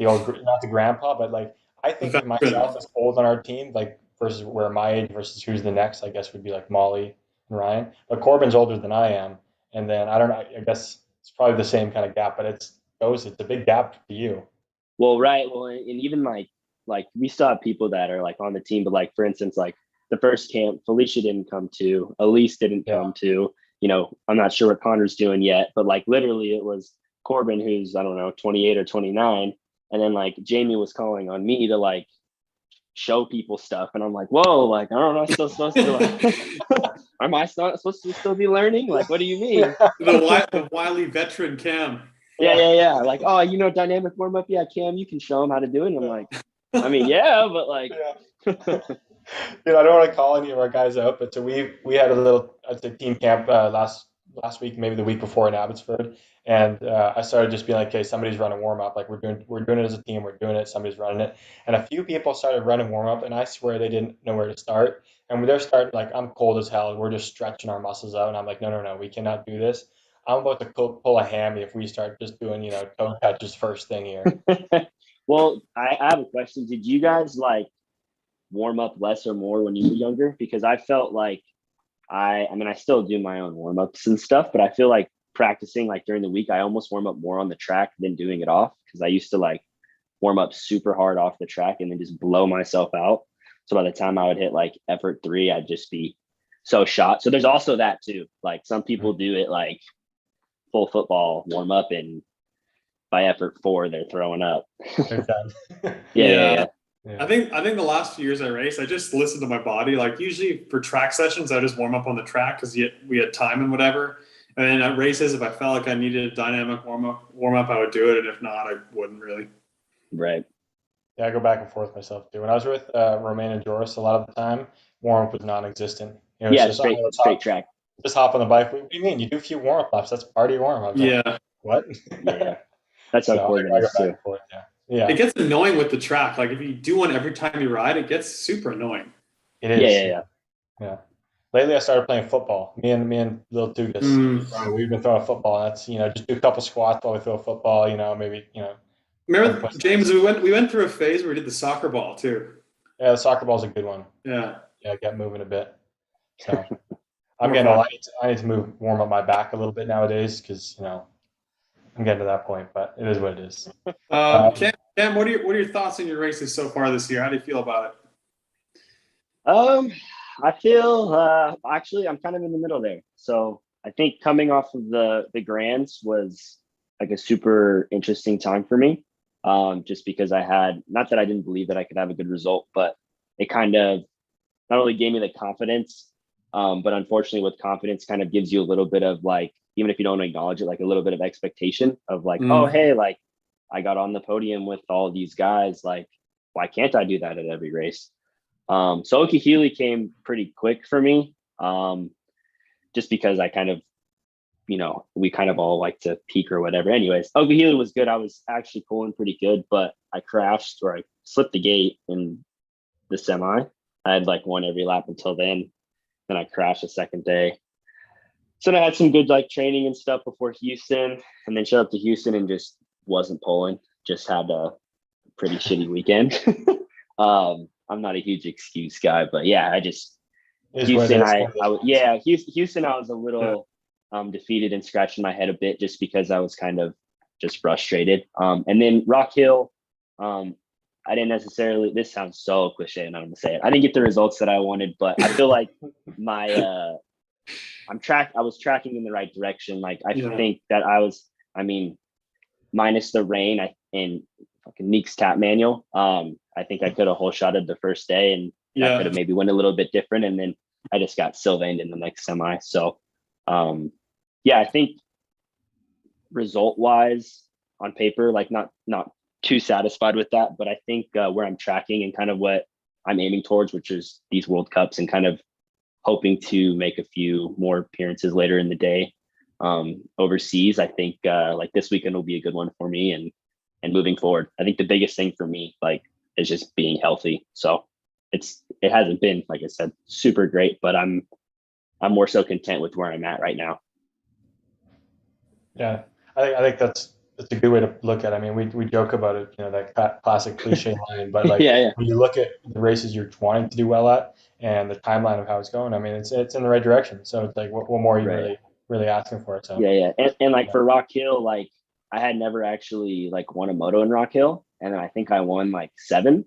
old, not the grandpa, but like I think of myself as old on our team, like versus where my age versus who's the next, I guess would be like Molly and Ryan. But Corbin's older than I am, and then I don't know. I guess it's probably the same kind of gap, but it's a big gap to you. Well, right. Well, and even like we still have people that are like on the team, but like for instance, like the first camp, Felicia didn't come to, Elise didn't come to. You know, I'm not sure what Connor's doing yet, but like literally it was Corbin, who's I don't know 28 or 29, and then like Jamie was calling on me to like show people stuff, and I'm like, whoa, like I don't know, I'm still supposed to like, am I not supposed to still be learning? Like, what do you mean? The wily veteran Cam. Yeah. Like, oh, you know, dynamic warm up. Yeah, Cam, you can show them how to do it. And I'm like, I mean, yeah, but like, Dude, I don't want to call any of our guys out, but so we had a little team camp last week, maybe the week before in Abbotsford, and I started just being like, okay, somebody's running warm up, like we're doing it as a team, we're doing it, somebody's running it, and a few people started running warm up, and I swear they didn't know where to start, and they're starting like I'm cold as hell, we're just stretching our muscles out, and I'm like, no, we cannot do this. I'm about to pull a hammy if we start just doing toe touches first thing here. Well, I have a question. Did you guys like warm up less or more when you were younger? Because I felt like I mean, I still do my own warm ups and stuff, but I feel like practicing like during the week, I almost warm up more on the track than doing it off because I used to like warm up super hard off the track and then just blow myself out. So by the time I would hit like effort 3, I'd just be so shot. So there's also that too. Like some people do it like full football warm up and by effort 4, they're throwing up. Yeah. I think the last few years I raced, I just listened to my body. Like usually for track sessions, I just warm up on the track because we had time and whatever. And then at races, if I felt like I needed a dynamic warm up, I would do it. And if not, I wouldn't really. Right. Yeah, I go back and forth myself too. When I was with Romain and Joris, a lot of the time warm up was non-existent. Just straight track. Just hop on the bike. What do you mean? You do a few warm up laps. That's part of your warm up. Yeah. Like, what? Yeah. That's how Corbin is too. Yeah. It gets annoying with the track. Like if you do one every time you ride, it gets super annoying. It is. Yeah. Lately, I started playing football. Me and Lil Tugas. We've been throwing football. And that's just do a couple squats while we throw football. Maybe Remember, James? We went through a phase where we did the soccer ball too. Yeah, the soccer ball's a good one. Yeah. Get moving a bit. So I'm getting. I need to warm up my back a little bit nowadays because I'm getting to that point. But it is what it is. Cam, what are your thoughts on your races so far this year? How do you feel about it? I feel actually I'm kind of in the middle there. So I think coming off of the Grands was like a super interesting time for me. Just because I had, not that I didn't believe that I could have a good result, but it kind of not only gave me the confidence, but unfortunately with confidence kind of gives you a little bit of like, even if you don't acknowledge it, like a little bit of expectation of like, oh, hey, like I got on the podium with all these guys. Like, why can't I do that at every race? So Okehili came pretty quick for me, just because I kind of, we kind of all like to peak or whatever. Anyways, Okehili was good. I was actually pulling pretty good, but I crashed or I slipped the gate in the semi. I had like won every lap until then. Then I crashed the second day. So I had some good like training and stuff before Houston, and then showed up to Houston and just wasn't pulling. Just had a pretty shitty weekend. I'm not a huge excuse guy, but yeah, I just Houston. Houston. I was a little defeated and scratching my head a bit just because I was kind of just frustrated. And then Rock Hill, I didn't necessarily. This sounds so cliche, and I'm gonna say it. I didn't get the results that I wanted, but I feel like I was tracking in the right direction. Like I think that I mean, minus the rain, and fucking Neek's tap manual. I think I could have whole shotted the first day, and I could have maybe went a little bit different. And then I just got Sylvain in the next semi. So, I think result wise on paper, like not too satisfied with that. But I think where I'm tracking and kind of what I'm aiming towards, which is these World Cups, and kind of hoping to make a few more appearances later in the day overseas. I think like this weekend will be a good one for me, and moving forward. I think the biggest thing for me like is just being healthy. So it hasn't been, like I said, super great, but I'm more so content with where I'm at right now. Yeah, I think that's a good way to look at it. I mean, we joke about it, that classic cliche line, but like Yeah. when you look at the races you're wanting to do well at and the timeline of how it's going, I mean, it's in the right direction. So it's like, what more are you Right. really asking for? So Yeah. And like for Rock Hill, like I had never actually like won a moto in Rock Hill, and I think I won like 7.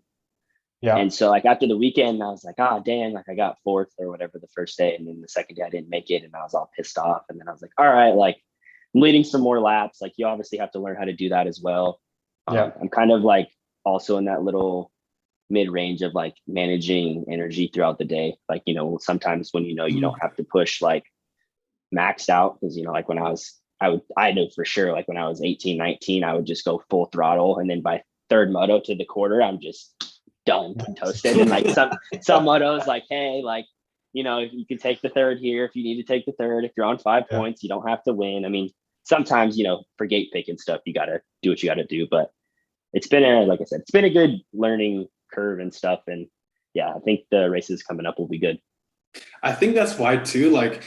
yeah, And so like after the weekend, I was like, oh damn, like I got 4th or whatever the first day, and then the second day I didn't make it, and I was all pissed off. And then I was like, all right, like I'm leading some more laps. Like you obviously have to learn how to do that as well. Yeah. I'm kind of like also in that little mid range of like managing energy throughout the day. Like, sometimes when you don't have to push like maxed out, because like when I know for sure, like when I was 18, 19, I would just go full throttle, and then by third moto to the quarter, I'm just done, toasted. And like some motos, like, hey, like, you can take the third here if you need to take the third. If you're on 5 points, you don't have to win. I mean, sometimes, for gate pick and stuff, you got to do what you got to do. But it's been like I said, it's been a good learning curve and stuff. And yeah, I think the races coming up will be good. I think that's why too, like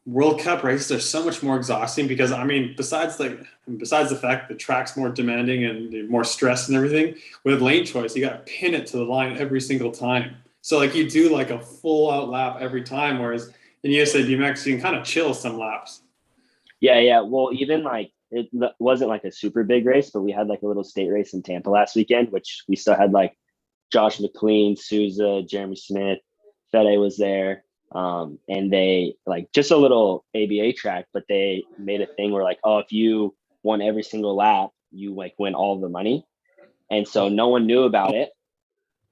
World Cup races are so much more exhausting because I mean, besides the fact the track's more demanding and more stress and everything, with lane choice, you got to pin it to the line every single time. So like you do like a full out lap every time, whereas in USA BMX you can kind of chill some laps. Yeah. Well, even like it wasn't like a super big race, but we had like a little state race in Tampa last weekend, which we still had like Josh McLean, Souza, Jeremy Smith, Fede was there. And they like just a little ABA track, but they made a thing where like, oh, if you won every single lap, you like win all the money. And so no one knew about it.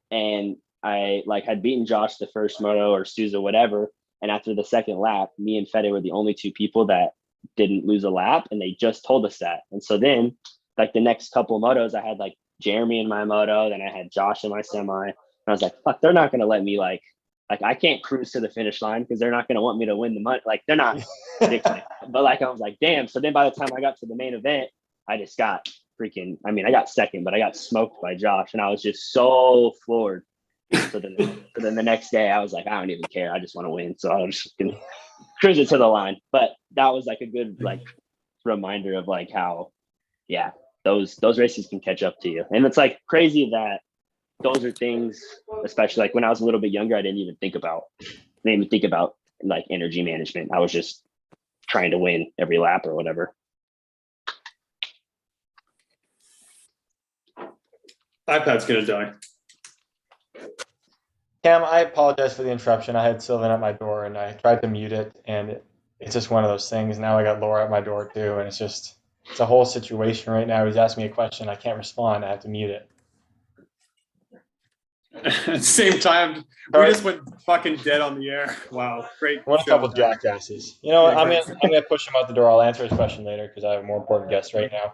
And I like had beaten Josh the first moto or Souza, whatever. And after the second lap, me and Fede were the only 2 people that didn't lose a lap, and they just told us that. And so then like the next couple of motos, I had like Jeremy in my moto, then I had Josh in my semi. And I was like, fuck, they're not gonna let me like I can't cruise to the finish line because they're not gonna want me to win the money. Like they're not ridiculous. But like I was like, damn. So then by the time I got to the main event, I just got I got second, but I got smoked by Josh, and I was just so floored. So then the next day I was like, I don't even care. I just want to win. So I was just gonna cruise it to the line. But that was like a good like reminder of like how, yeah, those races can catch up to you. And it's like crazy that those are things, especially like when I was a little bit younger, I didn't even think about like energy management. I was just trying to win every lap or whatever. iPad's gonna die. Cam, I apologize for the interruption. I had Sylvain at my door and I tried to mute it, and it's just one of those things. Now I got Laura at my door too, and it's a whole situation right now. He's asking me a question, I can't respond. I have to mute it. At the same time, we just went fucking dead on the air. Wow, great. What a couple jackasses. You know what? I'm gonna push him out the door. I'll answer his question later because I have a more important guest right now.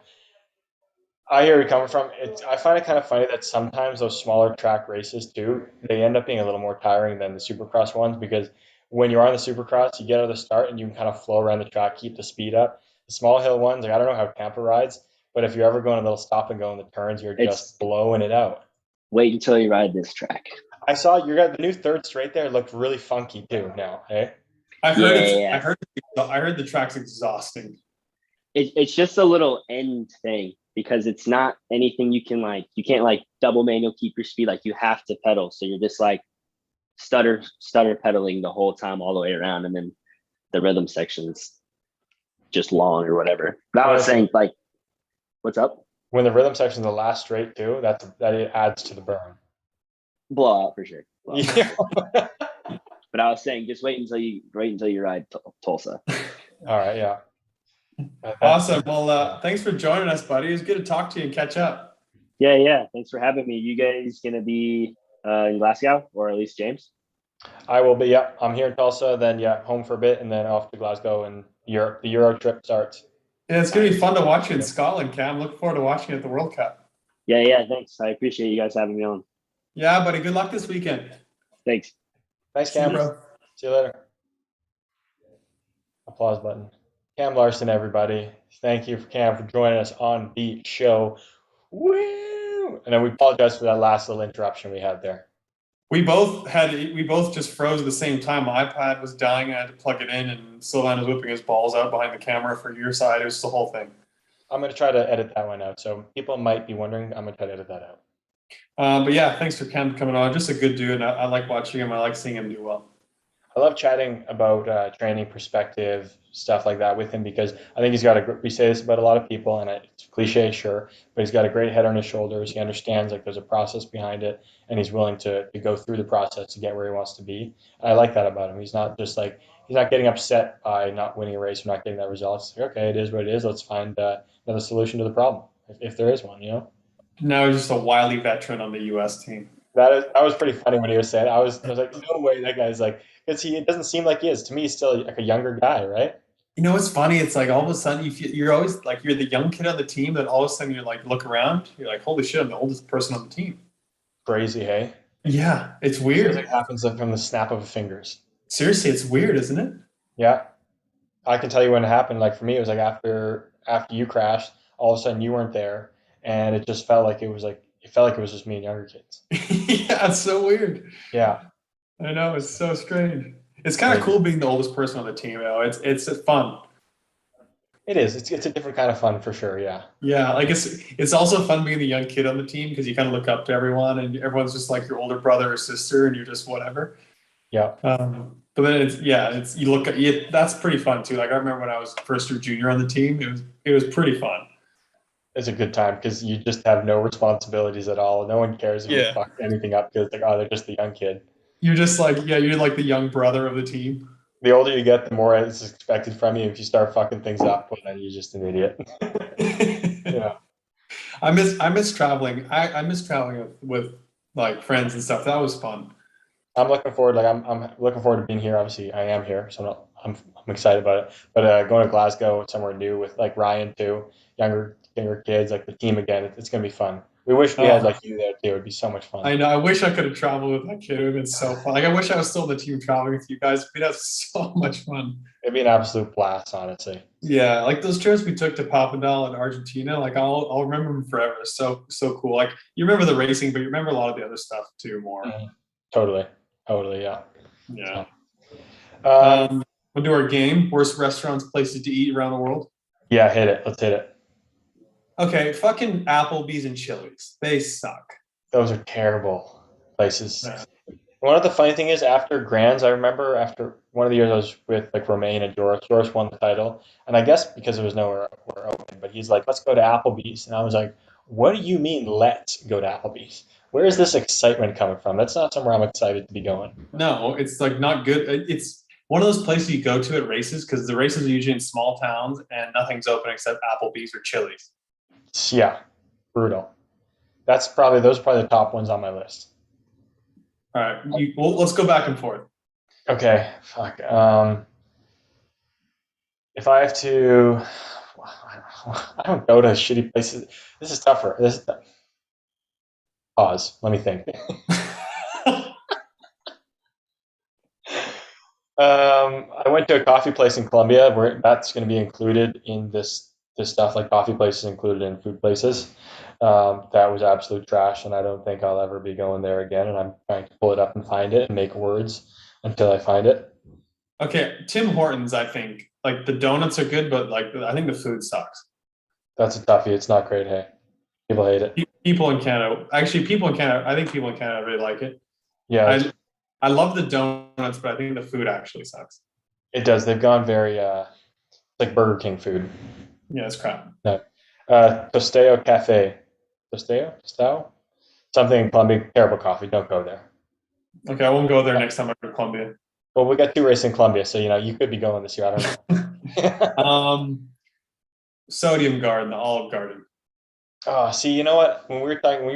I hear where you're coming from. I find it kind of funny that sometimes those smaller track races too, they end up being a little more tiring than the supercross ones, because when you're on the supercross, you get out of the start and you can kind of flow around the track, keep the speed up. The small hill ones, like I don't know how Tampa rides, but if you're ever going a little stop and go in the turns, you're just blowing it out. Wait until you ride this track. I saw you got the new third straight there looked really funky too now, hey? I heard the track's exhausting. It's just a little end thing, because it's not anything you can't like double manual keep your speed. Like you have to pedal. So you're just like stutter pedaling the whole time all the way around. And then the rhythm section's just long or whatever. But I was saying, like, what's up? When the rhythm section's the last straight too, that it adds to the burn. Blowout for sure. Yeah. But I was saying, just wait until you ride Tulsa. All right, yeah. Awesome. Well, thanks for joining us, buddy. It was good to talk to you and catch up. Yeah. Thanks for having me. You guys gonna be in Glasgow, or at least James? I will be. Yeah, I'm here in Tulsa. Then home for a bit, and then off to Glasgow, and the Euro trip starts. Yeah, it's gonna be fun to watch you in Scotland, Cam. Looking forward to watching you at the World Cup. Yeah. Thanks. I appreciate you guys having me on. Yeah, buddy. Good luck this weekend. Thanks. Thanks, See you, Cam. bro. See you later. Applause button. Cam Larson, everybody. Thank you, Cam, for joining us on the show. Woo! And then we apologize for that last little interruption we had there. We both just froze at the same time. My iPad was dying. I had to plug it in, and Sylvain was whipping his balls out behind the camera for your side. It was the whole thing. I'm going to try to edit that one out. So people might be wondering. I'm going to try to edit that out. But yeah, thanks for Cam coming on. Just a good dude. I like watching him. I like seeing him do well. I love chatting about training perspective, stuff like that with him because I think he's got we say this about a lot of people and it's cliche, sure, but he's got a great head on his shoulders. He understands like there's a process behind it and he's willing to go through the process to get where he wants to be. And I like that about him. He's not just like, he's not getting upset by not winning a race or not getting that result. It's like, okay, it is what it is. Let's find another solution to the problem if there is one, you know? Now he's just a wily veteran on the US team. That was pretty funny when he was saying. I was like, no way, that guy's like, because it doesn't seem like he is. To me, he's still like a younger guy, right? You know what's funny? It's like all of a sudden you're always like you're the young kid on the team. Then all of a sudden you're like look around. You're like, holy shit, I'm the oldest person on the team. Crazy, hey? Yeah, it's Feels weird. like it happens from the snap of fingers. Seriously, it's weird, isn't it? Yeah, I can tell you when it happened. Like for me, it was like after you crashed, all of a sudden you weren't there, and it just felt like it felt like it was just me and younger kids. Yeah, it's so weird. Yeah, I know, it's so strange. It's kind of cool being the oldest person on the team. You know, it's fun. it is. It's a different kind of fun for sure. Yeah. Yeah, like it's also fun being the young kid on the team because you kind of look up to everyone and everyone's just like your older brother or sister and you're just whatever. Yeah. But then it's you look at you, that's pretty fun too. Like I remember when I was first year junior on the team, it was pretty fun. It's a good time because you just have no responsibilities at all. No one cares if you Yeah. fuck anything up because like, oh, they're just the young kid. You're just like you're like the young brother of the team. The older you get, the more it's expected from you. If you start fucking things up, well, then you're just an idiot. Yeah. I miss traveling. I miss traveling with like friends and stuff. That was fun. I'm looking forward. Like I'm looking forward to being here. Obviously, I am here, so I'm excited about it. But going to Glasgow, somewhere new with like Ryan too, younger kids, like the team again. It's gonna be fun. We wish we had like you there too. It would be so much fun. I know. I wish I could have traveled with that kid. It would have been so fun. Like I wish I was still in the team traveling with you guys. We'd have so much fun. It'd be an absolute blast, honestly. Yeah, like those trips we took to Papendal in Argentina. Like I'll remember them forever. So cool. Like you remember the racing, but you remember a lot of the other stuff too more. Totally, yeah. Yeah. Um, We'll do our game. Worst restaurants, places to eat around the world. yeah, hit it. Let's hit it. Okay, fucking Applebee's and Chili's. They suck. Those are terrible places. Yeah. One of the funny thing is after Grands, I remember after one of the years I was with like Romain and Joris. Joris won the title, and I guess because there was nowhere open, but he's like, "Let's go to Applebee's," and I was like, "What do you mean, let's go to Applebee's? Where is this excitement coming from? That's not somewhere I'm excited to be going." No, it's like not good. It's one of those places you go to at races because the races are usually in small towns and nothing's open except Applebee's or Chili's. Yeah, brutal. Those are probably the top ones on my list. All right, let's go back and forth. Okay, fuck. If I have to, I don't go to shitty places. This is tougher. Pause. Let me think. I went to a coffee place in Colombia where that's going to be included in this stuff, like coffee places included in food places. That was absolute trash, and I don't think I'll ever be going there again. And I'm trying to pull it up and find it and make words until I find it. Okay, Tim Hortons, I think. Like the donuts are good, but like I think the food sucks. That's a toughie. It's not great. Hey, people hate it. People in Canada, I think people in Canada really like it. Yeah, I love the donuts, but I think the food actually sucks. it does. They've gone very like Burger King food. Yeah, it's crap. No. Tosteo Cafe. Tosteo? Something in Colombia. Terrible coffee. Don't go there. Okay, I won't go there next time I go to Colombia. Well, we got 2 races in Colombia, so you could be going this year. I don't know. Sodium Garden, the Olive Garden. Oh, see, you know what? When you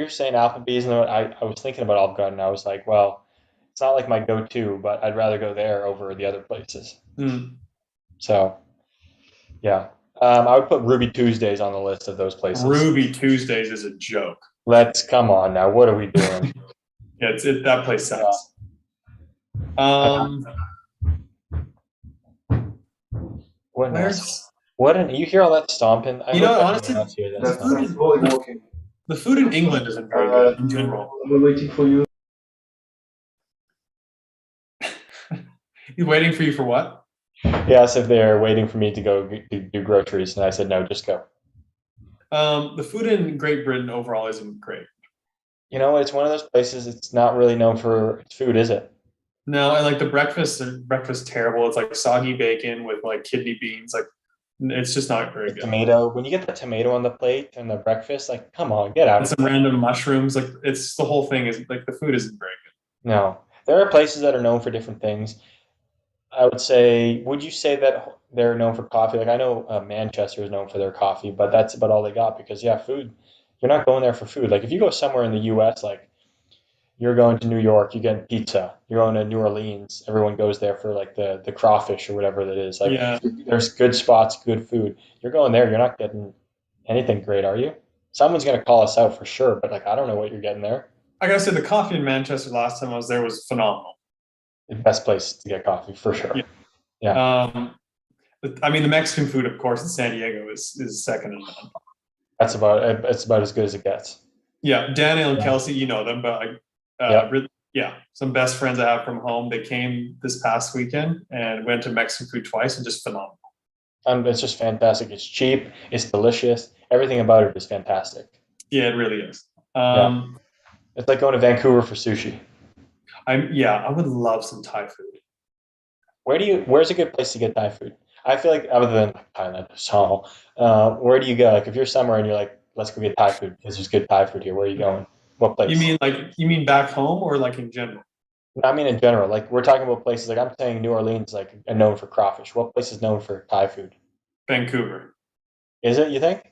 were saying Applebee's, and I was thinking about Olive Garden. I was like, well, it's not like my go-to, but I'd rather go there over the other places. Mm. So, yeah. I would put Ruby Tuesdays on the list of those places. Ruby Tuesdays is a joke. Let's come on now. What are we doing? Yeah, that place sucks. You hear all that stomping? You know, honestly, the food in England isn't very good in general. We're waiting for you. He's waiting for you for what? Yes, if they're waiting for me to go do groceries, and I said no, just go. The food in Great Britain overall isn't great. You know, it's one of those places. It's not really known for its food, is it? No, I like the breakfast terrible. It's like soggy bacon with like kidney beans. Like it's just not very good. Tomato. When you get the tomato on the plate and the breakfast, like, come on, get out. And some random mushrooms. Like it's the whole thing is like the food isn't very good. No, there are places that are known for different things. I would say, would you say that they're known for coffee? Like I know Manchester is known for their coffee, but that's about all they got because yeah, food. You're not going there for food. Like if you go somewhere in the U.S., like you're going to New York, you get pizza. You're going to New Orleans, everyone goes there for like the crawfish or whatever that is. Like Yeah. there's good spots, good food. You're going there, you're not getting anything great, are you? Someone's gonna call us out for sure, but like I don't know what you're getting there. I gotta say the coffee in Manchester last time I was there was phenomenal. The best place to get coffee for sure. Yeah. I mean the Mexican food, of course, in San Diego is second to none. It's about as good as it gets. Yeah, Daniel and Kelsey, you know them, but some best friends I have from home. They came this past weekend and went to Mexican food twice and just phenomenal. It's just fantastic. It's cheap. It's delicious. Everything about it is fantastic. Yeah, it really is. It's like going to Vancouver for sushi. I would love some Thai food. Where's a good place to get Thai food? I feel like other than Thailand, so where do you go? Like if you're somewhere and you're like, let's go get Thai food because there's good Thai food here. Where are you going? What place? You mean back home or like in general? I mean in general. Like we're talking about places like I'm saying New Orleans like are known for crawfish. What place is known for Thai food? Vancouver. Is it, you think?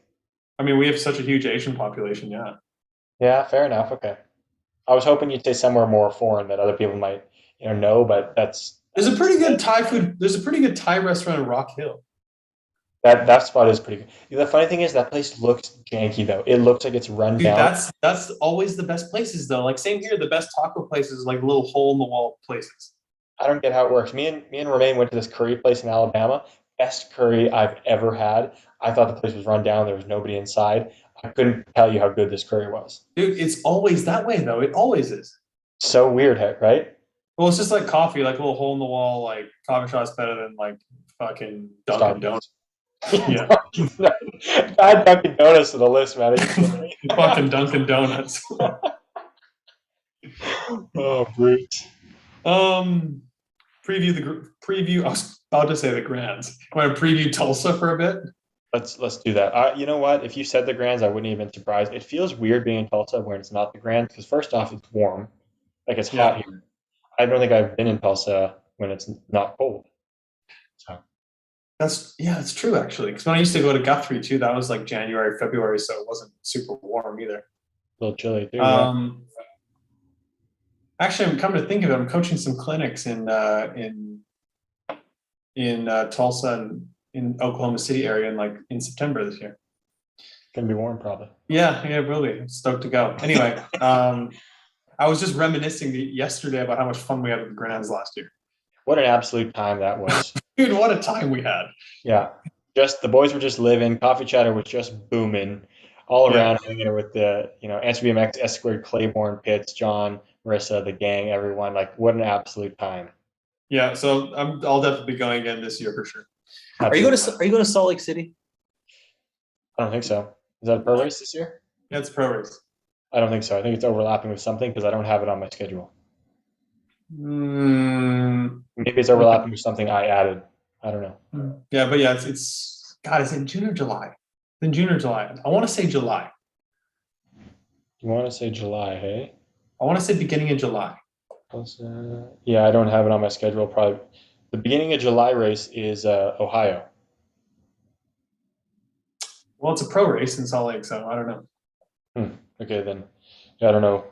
I mean, we have such a huge Asian population, yeah. Yeah, fair enough. Okay. I was hoping you'd say somewhere more foreign that other people might, know, but There's a pretty good Thai food. There's a pretty good Thai restaurant in Rock Hill. that spot is pretty good. The funny thing is that place looks janky though. It looks like it's run Dude, down. that's always the best places though. Like same here, the best taco places like little hole in the wall places. I don't get how it works. Me and Romain went to this curry place in Alabama. Best curry I've ever had. I thought the place was run down. There was nobody inside. I couldn't tell you how good this curry was. Dude, it's always that way though. It always is. So weird, right? Well, it's just like coffee, like a little hole in the wall, like coffee shop's better than like fucking Dunkin' Donuts. Yeah. Add Dunkin' Donuts to the list, man. Fucking Dunkin' Donuts. Oh, brute. Preview. I was about to say the Grands. Want to preview Tulsa for a bit? Let's do that. You know what? If you said the Grands, I wouldn't even been surprised. It feels weird being in Tulsa when it's not the Grands because first off, it's warm, like it's hot here. I don't think I've been in Tulsa when it's not cold. So That's true actually. Because when I used to go to Guthrie too, that was like January, February, so it wasn't super warm either. A little chilly too. Actually, I'm coming to think of it. I'm coaching some clinics in Tulsa and in Oklahoma City area in September this year. Gonna be warm probably. Yeah, really. I'm stoked to go. Anyway, I was just reminiscing yesterday about how much fun we had with the Grands last year. What an absolute time that was. Dude, what a time we had. Yeah. Just the boys were just living, coffee chatter was just booming all around hanging with the, USA BMX, S Squared, Claiborne, Pitts, John, Marissa, the gang, everyone. Like what an absolute time. Yeah, so I'll definitely be going again this year for sure. Absolutely. Are you going to Salt Lake City? I don't think so. Is that a pro race this year? Yeah, it's pro race. I don't think so. I think it's overlapping with something because I don't have it on my schedule. Maybe it's overlapping with something I added. I don't know. Yeah, but yeah, it's in June or July. It's in June or July. I want to say July. You want to say July, hey? I want to say beginning of July. Yeah, I don't have it on my schedule. Probably the beginning of July race is Ohio. Well, it's a pro race in Salt Lake, so I don't know. Okay, then. Yeah, I don't know.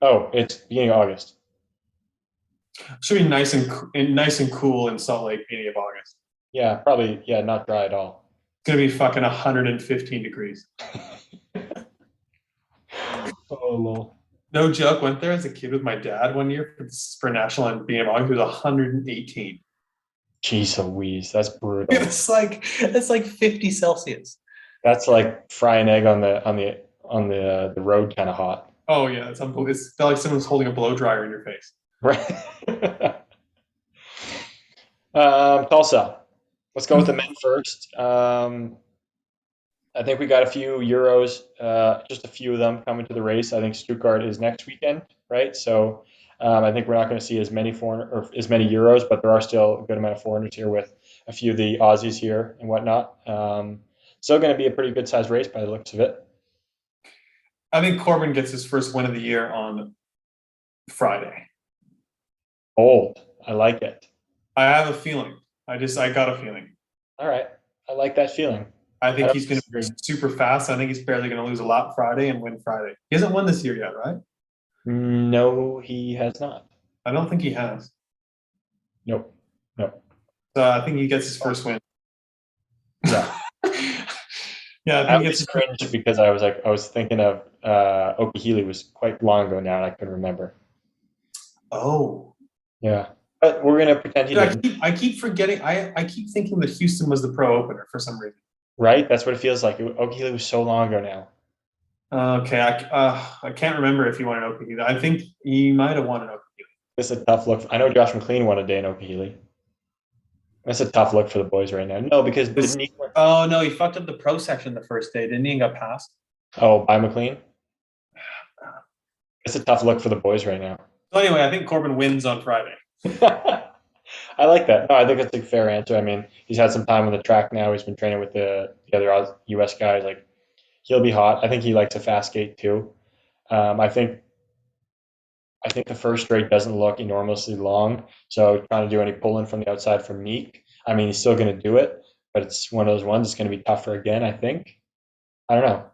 Oh, it's beginning of August. Should be nice and cool in Salt Lake beginning of August. Yeah, probably. Yeah, not dry at all. gonna be fucking 115 degrees. Oh, lol. No joke. Went there as a kid with my dad one year for national and BMX. It was 118. Jeez Louise, that's brutal. It's like 50 Celsius. That's like fry an egg on the road, kind of hot. Oh yeah, it's unbelievable. It's felt like someone's holding a blow dryer in your face. Right. Tulsa. Let's go with the men first. I think we got a few Euros, just a few of them coming to the race. I think Stuttgart is next weekend, right? So I think we're not going to see as many Euros, but there are still a good amount of foreigners here with a few of the Aussies here and whatnot. Still going to be a pretty good sized race by the looks of it. I think Corbin gets his first win of the year on Friday. Bold. I like it. I have a feeling. I got a feeling. All right. I like that feeling. I think he's going to be super fast. I think he's barely going to lose a lap Friday and win Friday. He hasn't won this year yet, right? No, he has not. I don't think he has. Nope. So I think he gets his first win. Yeah. Yeah, I think he gets his cringe because I was thinking of Okehili was quite long ago now, and I couldn't remember. Oh. Yeah. But we're gonna pretend he didn't. I keep forgetting. I keep thinking that Houston was the pro opener for some reason. Right? That's what it feels like. Okehili was so long ago now. Okay, I can't remember if he won an Okehili. I think he might have won an Okehili. This is a tough look. I know Josh McLean won a day in Okehili. That's a tough look for the boys right now. No, because didn't he? Oh no, he fucked up the pro section the first day, didn't he? And got passed. Oh, by McLean. It's a tough look for the boys right now. So anyway, I think Corbin wins on Friday. I like that. No, I think that's a fair answer. I mean, he's had some time on the track now. He's been training with the other US guys. Like, he'll be hot. I think he likes a fast skate too. I think the first straight doesn't look enormously long. So trying to do any pulling from the outside from Meek, I mean, he's still going to do it, but it's one of those ones that's going to be tougher again, I think. I don't know.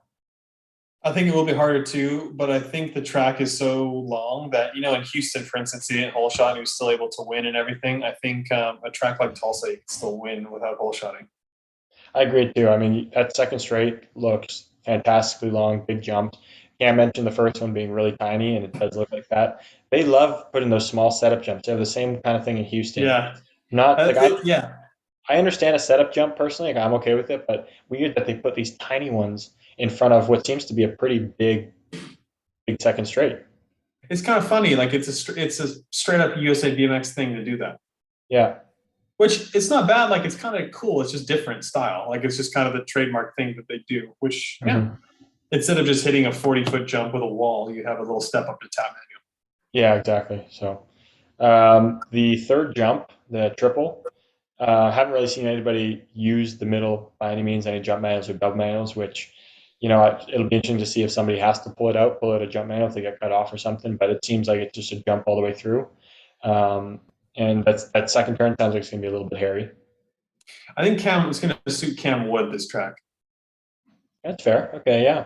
I think it will be harder too, but I think the track is so long that, in Houston, for instance, he didn't hole shot and he was still able to win and everything. I think a track like Tulsa, you can still win without hole shotting. I agree too. I mean, that second straight looks fantastically long, big jumps. Cam mentioned the first one being really tiny, and it does look like that. They love putting those small setup jumps. They have the same kind of thing in Houston. Yeah. I understand a setup jump personally. Like, I'm okay with it, but weird that they put these tiny ones in front of what seems to be a pretty big second straight. It's kind of funny. Like, it's a straight up USA BMX thing to do that. Yeah. Which, it's not bad. Like, it's kind of cool. It's just different style. Like, it's just kind of the trademark thing that they do, which, instead of just hitting a 40-foot jump with a wall, you have a little step up to tap menu. Yeah, exactly. So the third jump, the triple, haven't really seen anybody use the middle by any means, any jump manuals or dub manuals, which, it'll be interesting to see if somebody has to pull out a jump manual if they get cut off or something, but it seems like it's just a jump all the way through. And that second turn sounds like it's going to be a little bit hairy. I think it's going to suit Cam Wood, this track. That's fair. Okay, yeah.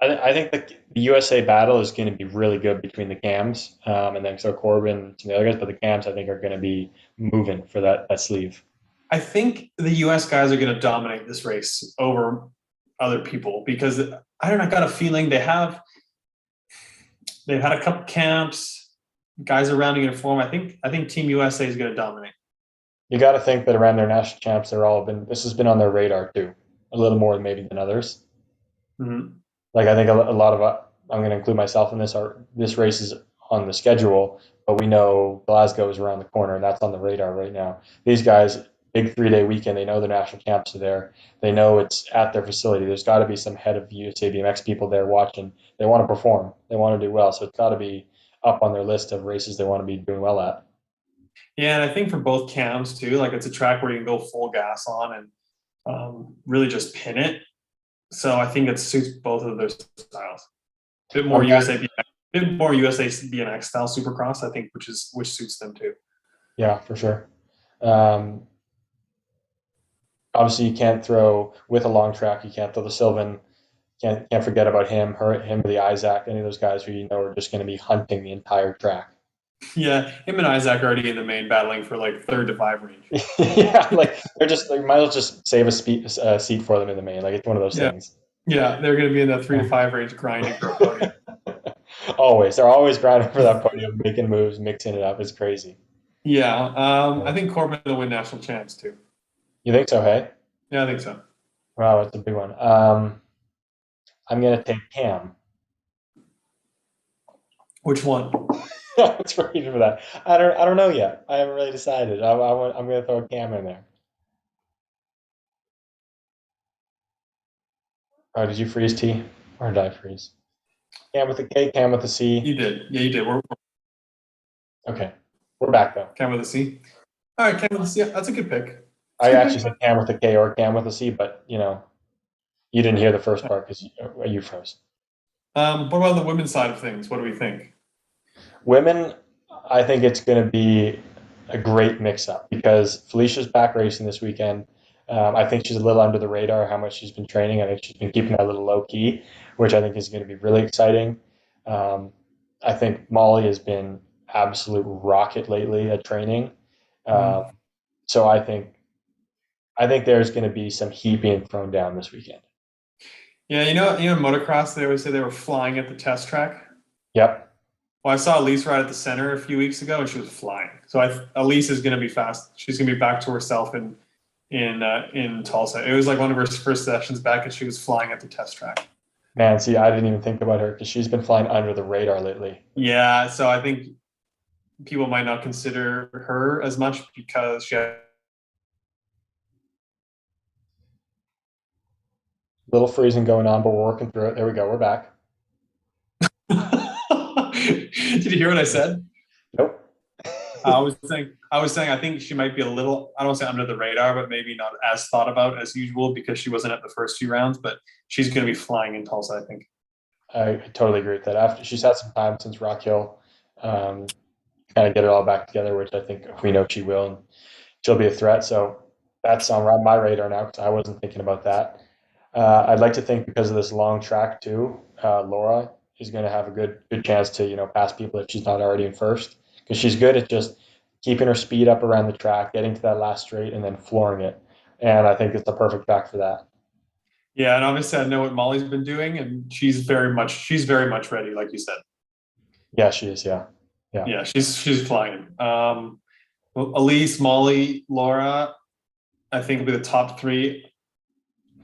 I think the USA battle is going to be really good between the Cams, and then so Corbin and some of the other guys, but the Cams I think are going to be moving for that sleeve. I think the US guys are going to dominate this race over other people because I don't know, I got a feeling they've had a couple camps, guys are rounding in form. I think Team USA is going to dominate. You got to think that around their national champs, this has been on their radar too, a little more maybe than others. Mm-hmm. Like, I think a lot of I'm going to include myself in this. This race is on the schedule, but we know Glasgow is around the corner, and that's on the radar right now. These guys, big 3-day weekend, they know the national camps are there. They know it's at their facility. There's got to be some head of USA BMX people there watching. They want to perform. They want to do well, so it's got to be up on their list of races they want to be doing well at. Yeah, and I think for both cams too, like, it's a track where you can go full gas on and really just pin it. So I think it suits both of their styles. A bit more USA BMX style Supercross, I think, which suits them too. Yeah, for sure. Obviously, you can't throw with a long track. You can't throw the Sylvain. Can't forget about him or the Isaac. Any of those guys who are just going to be hunting the entire track. Yeah, him and Isaac are already in the main battling for like 3rd to 5 range. Yeah, like they're just like might as well just save a seat for them in the main. Like it's one of those Yeah. things. Yeah, they're going to be in the 3 to 5 range grinding for a podium. Always, they're always grinding for that podium, making moves, mixing it up. It's crazy. Yeah, I think Corbin will win national champs too. You think so? Hey, Yeah, I think so. wow, that's a big one. I'm gonna take Cam. Which one? It's ready for that. I don't know yet. I haven't really decided. I'm gonna throw Cam in there. Oh, did you freeze T? Or did I freeze? Cam with a K, Cam with a C. You did. Yeah, you did. We're Okay, we're back though. Cam with a C. All right, Cam with a C. That's a good pick. That's I a good actually pick. said Cam with a K or Cam with a C, but you didn't hear the first part because you froze. What about the women's side of things? What do we think? Women, I think it's going to be a great mix-up because Felicia's back racing this weekend. I think she's a little under the radar how much she's been training. I think she's been keeping that a little low key, which I think is going to be really exciting. Um, I think Molly has been absolute rocket lately at training. Um, Mm. so I think there's going to be some heat being thrown down this weekend. Yeah, motocross. They always say they were flying at the test track. Yep. Well, I saw Elise ride at the center a few weeks ago, and she was flying. So Elise is going to be fast. She's going to be back to herself in Tulsa. It was like one of her first sessions back, and she was flying at the test track. Man, see, I didn't even think about her because she's been flying under the radar lately. Yeah, so I think people might not consider her as much because she had Little freezing going on, but we're working through it. There we go. We're back. Did you hear what I said? Nope. I was saying I think she might be a little, I don't say under the radar, but maybe not as thought about as usual because she wasn't at the first few rounds, but she's going to be flying in Tulsa, I think. I totally agree with that. After she's had some time since Rock Hill, um, kind of get it all back together, which I think we know she will, and she'll be a threat. So that's on my radar now because I wasn't thinking about that. I'd like to think because of this long track too, Laura is going to have a good chance to pass people if she's not already in first because she's good at just keeping her speed up around the track, getting to that last straight, and then flooring it. And I think it's the perfect track for that. Yeah, and obviously I know what Molly's been doing, and she's very much ready, like you said. Yeah, she is. Yeah, yeah. Yeah, she's flying. Elise, Molly, Laura, I think will be the top three.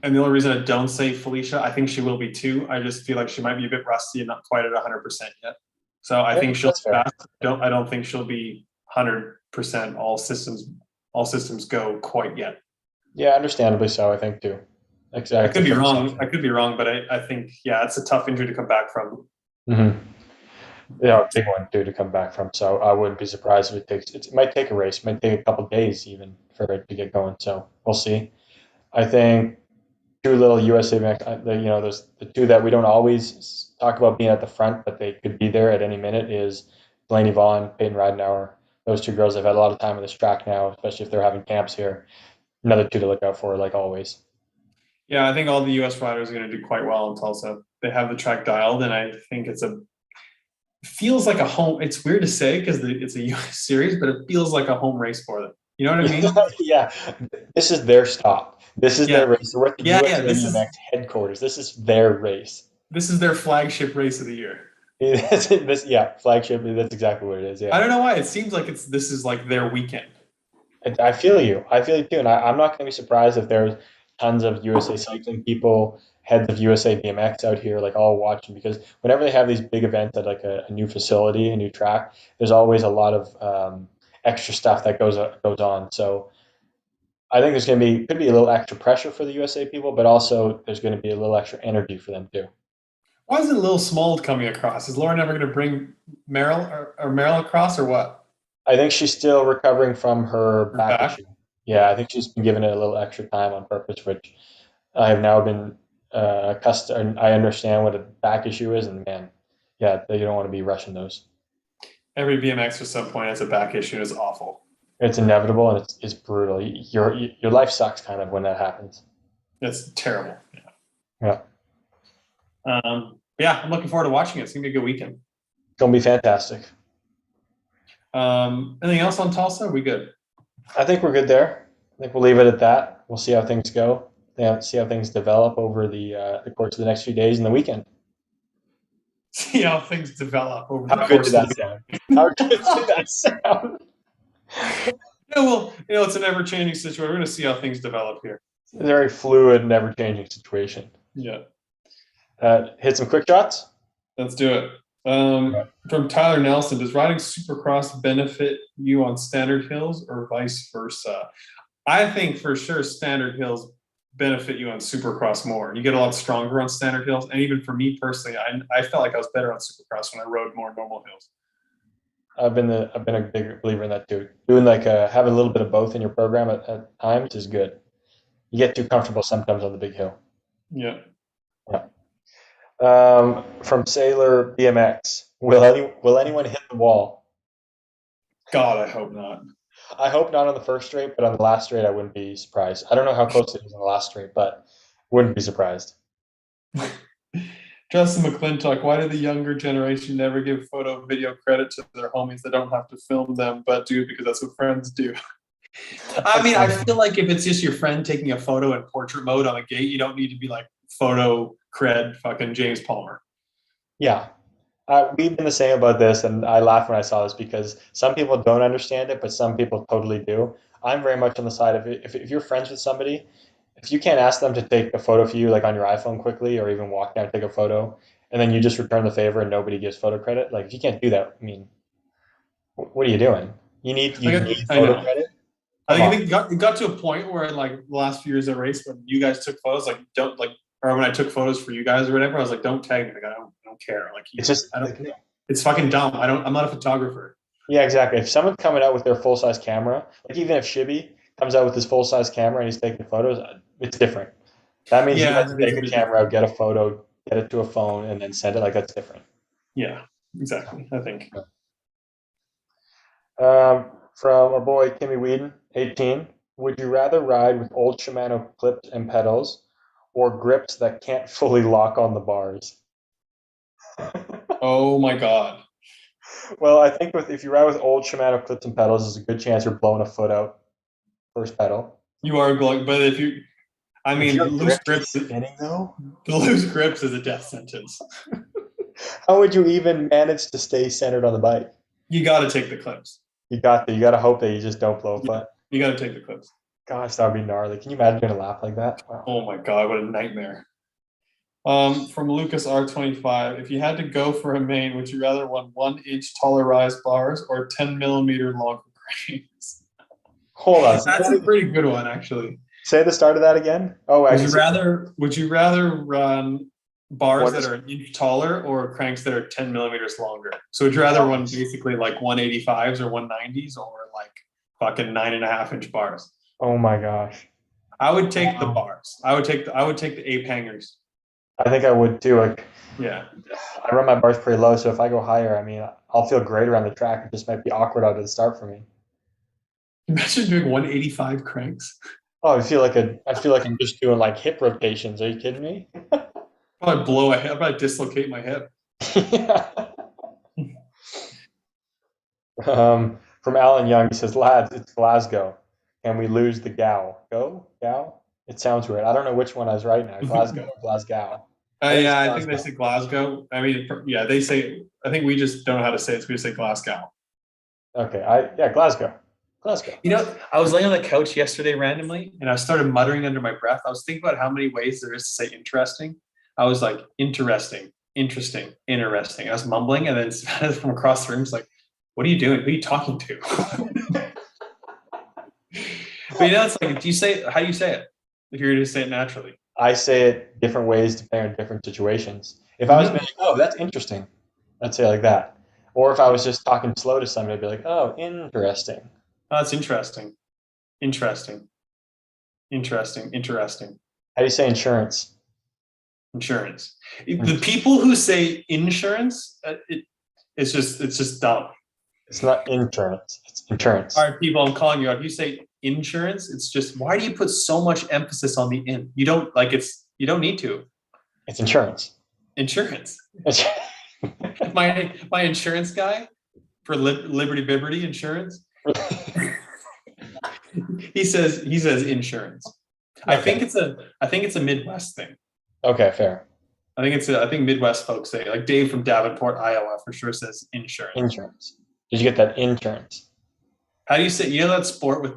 And the only reason I don't say Felicia, I think she will be too. I just feel like she might be a bit rusty and not quite at 100% yet. So I Yeah, think she'll that's fair. pass. I don't think she'll be 100% all systems go quite yet. Yeah, understandably so. I think too. I Exactly. could be wrong. I could be wrong, but I think yeah, it's a tough injury to come back from. Mm-hmm. Yeah, a big one too to come back from. So I wouldn't be surprised if it might take a race, might take a couple of days even for it to get going. So we'll see. I think two little USA BMX, there's the two that we don't always talk about being at the front, but they could be there at any minute is Blaney Vaughn, Peyton Ridenauer. Those two girls have had a lot of time on this track now, especially if they're having camps here. Another two to look out for, like always. Yeah, I think all the U.S. riders are going to do quite well in Tulsa. They have the track dialed, and I think feels like a home. It's weird to say because it's a U.S. series, but it feels like a home race for them. You know what I mean? Yeah, this is their stop. This is Yeah, their race. We're at the yeah, yeah. USA BMX headquarters. This is their race. This is their flagship race of the year. Yeah, flagship. That's exactly what it is. I Yeah, don't know why it seems like this is like their weekend. I feel you. I feel you too, and I'm not going to be surprised if there's tons of USA cycling people, heads of USA BMX out here, like all watching because whenever they have these big events at like a new facility, a new track, there's always a lot of extra stuff that goes on. So I think there's going to be could be a little extra pressure for the USA people, but also there's going to be a little extra energy for them too. Why isn't Lil Small coming across? Is Lauren ever going to bring Meryl or Meryl across or what? I think she's still recovering from her Her back back? issue. Yeah, I think she's been given it a little extra time on purpose, which I have now been accustomed. I understand what a back issue is, and man, yeah, you don't want to be rushing those. Every BMX at some point has a back issue and it's awful. It's inevitable and it's brutal. Your life sucks kind of when that happens. It's terrible. Yeah, Yeah, I'm looking forward to watching it. It's gonna be a good weekend. it's gonna be fantastic. Anything else on Tulsa? Are we good? I think we're good there. I think we'll leave it at that. We'll see how things go. Yeah, see how things develop over the course of the next few days and the weekend. See how things develop over How the good course did of that sound? How good did that sound? Yeah, well, it's an ever-changing situation. We're going to see how things develop here. It's a very fluid and ever-changing situation. Yeah, Hit some quick shots. let's do it. From Tyler Nelson, does riding Supercross benefit you on standard hills or vice versa? I think for sure standard hills benefit you on Supercross more. You get a lot stronger on standard hills, and even for me personally, I felt like I was better on Supercross when I rode more normal hills. I've been a big believer in that too. Doing like having a little bit of both in your program at times is good. You get too comfortable sometimes on the big hill. Yeah. From Sailor BMX, will anyone hit the wall? God, I hope not. I hope not on the first straight, but on the last straight, I wouldn't be surprised. I don't know how close it is on the last straight, but wouldn't be surprised. Justin McClintock, why do the younger generation never give photo video credit to their homies that don't have to film them, but do because that's what friends do? I mean, I feel like if it's just your friend taking a photo in portrait mode on a gate, you don't need to be like photo cred fucking James Palmer. Yeah. We've been the same about this, and I laughed when I saw this because some people don't understand it, but some people totally do. I'm very much on the side of it. If you're friends with somebody, if you can't ask them to take a photo for you, like on your iPhone quickly, or even walk down and take a photo, and then you just return the favor and nobody gives photo credit, like if you can't do that, I mean, what are you doing? You need photo credit. I think it got to a point where like the last few years at race when you guys took photos, like don't like, or when I took photos for you guys or whatever, I was like, don't tag me. Like I don't care. Like It's just it's fucking dumb. I'm not a photographer. Yeah, exactly. If someone's coming out with their full size camera, like even if Shibby comes out with his full size camera and he's taking photos, it's different. That means he has to take a camera out, get a photo, get it to a phone, and then send it. Like that's different. Yeah, exactly. I think. From our boy Kimmy Whedon, 18. Would you rather ride with old Shimano clips and pedals, or grips that can't fully lock on the bars? Oh my God. Well, I think if you ride with old Shimano clips and pedals, there's a good chance you're blowing a foot out first pedal. You are going, but loose grips. Spinning though, the loose grips is a death sentence. How would you even manage to stay centered on the bike? You got to take the clips. You got to hope that you just don't blow a foot. You got to take the clips. Gosh, that would be gnarly. Can you imagine doing a lap like that? Wow. Oh my God, what a nightmare. From Lucas R25, if you had to go for a main, would you rather want 1 inch taller rise bars or 10 millimeter longer cranes? Hold on. That's a pretty good one, actually. Say the start of that again. Oh, would you rather run bars that are an inch taller or cranks that are 10 millimeters longer? So would you rather run basically like 185s or 190s or like fucking 9.5 inch bars? Oh my gosh. I would take the bars. I would take the ape hangers. I think I would too. Like, yeah, I run my bars pretty low, so if I go higher, I mean, I'll feel great around the track. It just might be awkward out of the start for me. Imagine doing 185 cranks. Oh, I feel like I'm just doing like hip rotations. Are you kidding me? Probably blow a hip. I'd probably dislocate my hip. From Alan Young, he says, "Lads, it's Glasgow. Can we lose the gal? Gal? It sounds weird. I don't know which one I was right now. Glasgow or Glasgow." Yeah, I think they say Glasgow. I mean, yeah, they say. I think we just don't know how to say it, so we say Glasgow. Okay, Glasgow. You know, I was laying on the couch yesterday randomly, and I started muttering under my breath. I was thinking about how many ways there is to say interesting. I was like, interesting, interesting, interesting. I was mumbling, and then from across the room, it's like, what are you doing? Who are you talking to? But it's like, how do you say it? If you're going to say it naturally. I say it different ways depending on different situations. If I was being, oh, that's interesting, I'd say it like that. Or if I was just talking slow to somebody, I'd be like, oh, interesting. Oh, that's interesting. Interesting. Interesting. Interesting. How do you say insurance? Insurance. The people who say insurance, it's just dumb. It's not insurance. It's insurance. All right, people, I'm calling you out. If you say insurance, it's just, why do you put so much emphasis on the in? You don't need to. It's insurance. Insurance. My insurance guy for Liberty Biberty insurance. He says insurance. Okay. I think it's a Midwest thing. Okay, fair. I think Midwest folks say, like Dave from Davenport, Iowa, for sure says insurance. Insurance. Did you get that insurance? How do you say? You know that sport with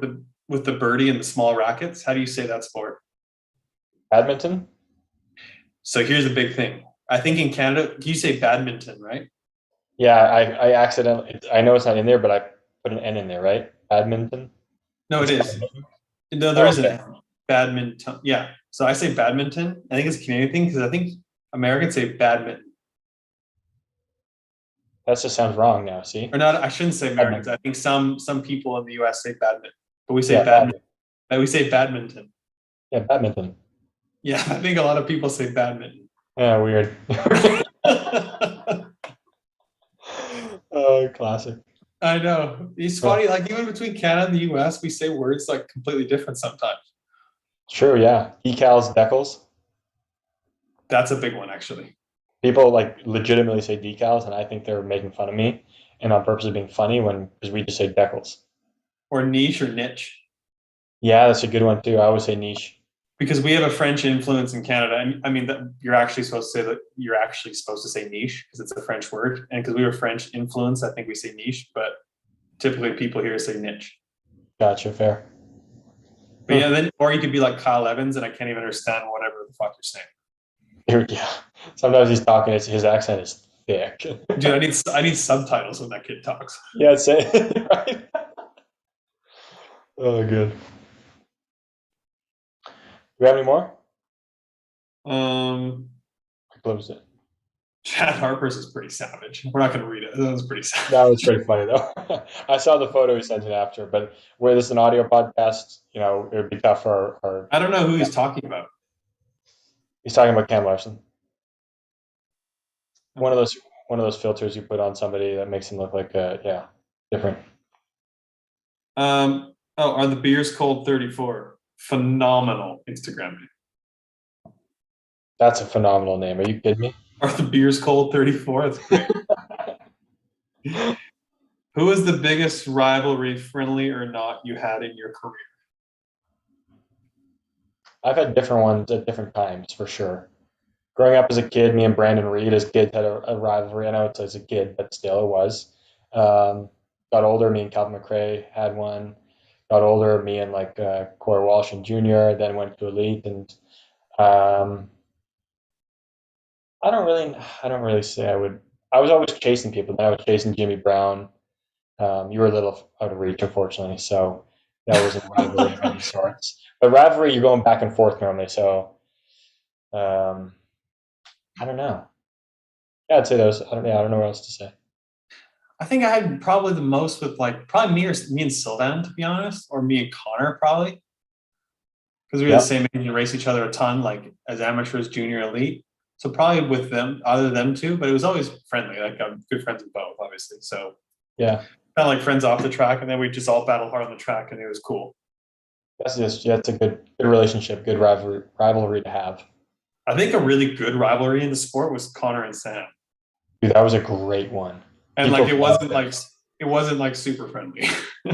the birdie and the small rackets? How do you say that sport? Badminton? So here's the big thing. I think in Canada, you say badminton, right? Yeah, I accidentally. I know it's not in there, but I put an N in there, right? Badminton. No, it is. No, there is an N. Badminton. Yeah. So I say badminton. I think it's a Canadian thing because I think Americans say badminton. That just sounds wrong now. See? Or not. I shouldn't say Americans. I think some people in the U.S. say badminton, but we say Yeah, badminton. We say badminton. Yeah, badminton. Yeah, I think a lot of people say badminton. Yeah, weird. Oh, classic. I know. It's funny. Like even between Canada and the U.S., we say words like completely different sometimes. True. Yeah. Decals, decals. That's a big one, actually. People like legitimately say decals, and I think they're making fun of me and on purpose of being funny because we just say decals. Or niche or niche. Yeah, that's a good one too. I always say niche. Because we have a French influence in Canada. And I mean, you're actually supposed to say that you're actually supposed to say niche because it's a French word. And because we were French influence, I think we say niche, but typically people here say niche. Gotcha, fair. But yeah, then, or you could be like Kyle Evans and I can't even understand whatever the fuck you're saying. Yeah. Sometimes he's talking, his accent is thick. Dude, I need subtitles when that kid talks. Yeah, say right. Oh, good. Do we have any more? I closed it. Chad Harper's is pretty savage. We're not going to read it. That was pretty savage. That was pretty funny though. I saw the photo he sent it after, but where this is an audio podcast, it would be tough for our. I don't know who he's talking about. He's talking about Cam Larson. One of those filters you put on somebody that makes him look like different. Are the beers cold 34? Phenomenal Instagram name. That's a phenomenal name. Are you kidding me? Are the beers cold 34? That's great. Who is the biggest rivalry, friendly or not, you had in your career? I've had different ones at different times for sure. Growing up as a kid, me and Brandon Reed as kids had a rivalry. I know it's as a kid, but still it was. Got older, me and Calvin McRae had one. Got older, me and Corey Walsh and Junior, then went to Elite, and I don't really say I would. I was always chasing people. Then I was chasing Jimmy Brown. You were a little out of reach, unfortunately, so that wasn't a rivalry of any sorts. But rivalry, you're going back and forth normally, so I don't know. Yeah, I'd say those. I don't know what else to say. I think I had probably the most with probably me and Sylvain, to be honest, or me and Connor probably, because we were the same age and race each other a ton, like as amateurs, junior, elite. So probably with them, other than them two, but it was always friendly. Like I'm good friends with both, obviously. So yeah, kind of like friends off the track, and then we just all battle hard on the track, and it was cool. It's a good relationship, good rivalry to have. I think a really good rivalry in the sport was Connor and Sam. Dude, that was a great one. And it wasn't like super friendly.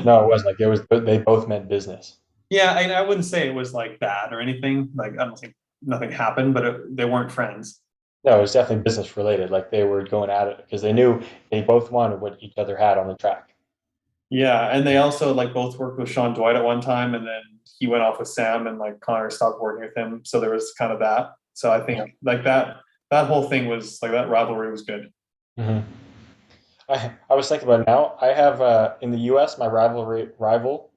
No, it wasn't. They both meant business. Yeah, I wouldn't say it was like bad or anything. Like I don't think nothing happened, but they weren't friends. No, it was definitely business related. Like they were going at it because they knew they both wanted what each other had on the track. Yeah, and they also both worked with Sean Dwight at one time, and then he went off with Sam, and Connor stopped working with him. So there was kind of that. So I think that whole thing was that rivalry was good. Mm-hmm. I was thinking about it now. I have in the U.S. my rival,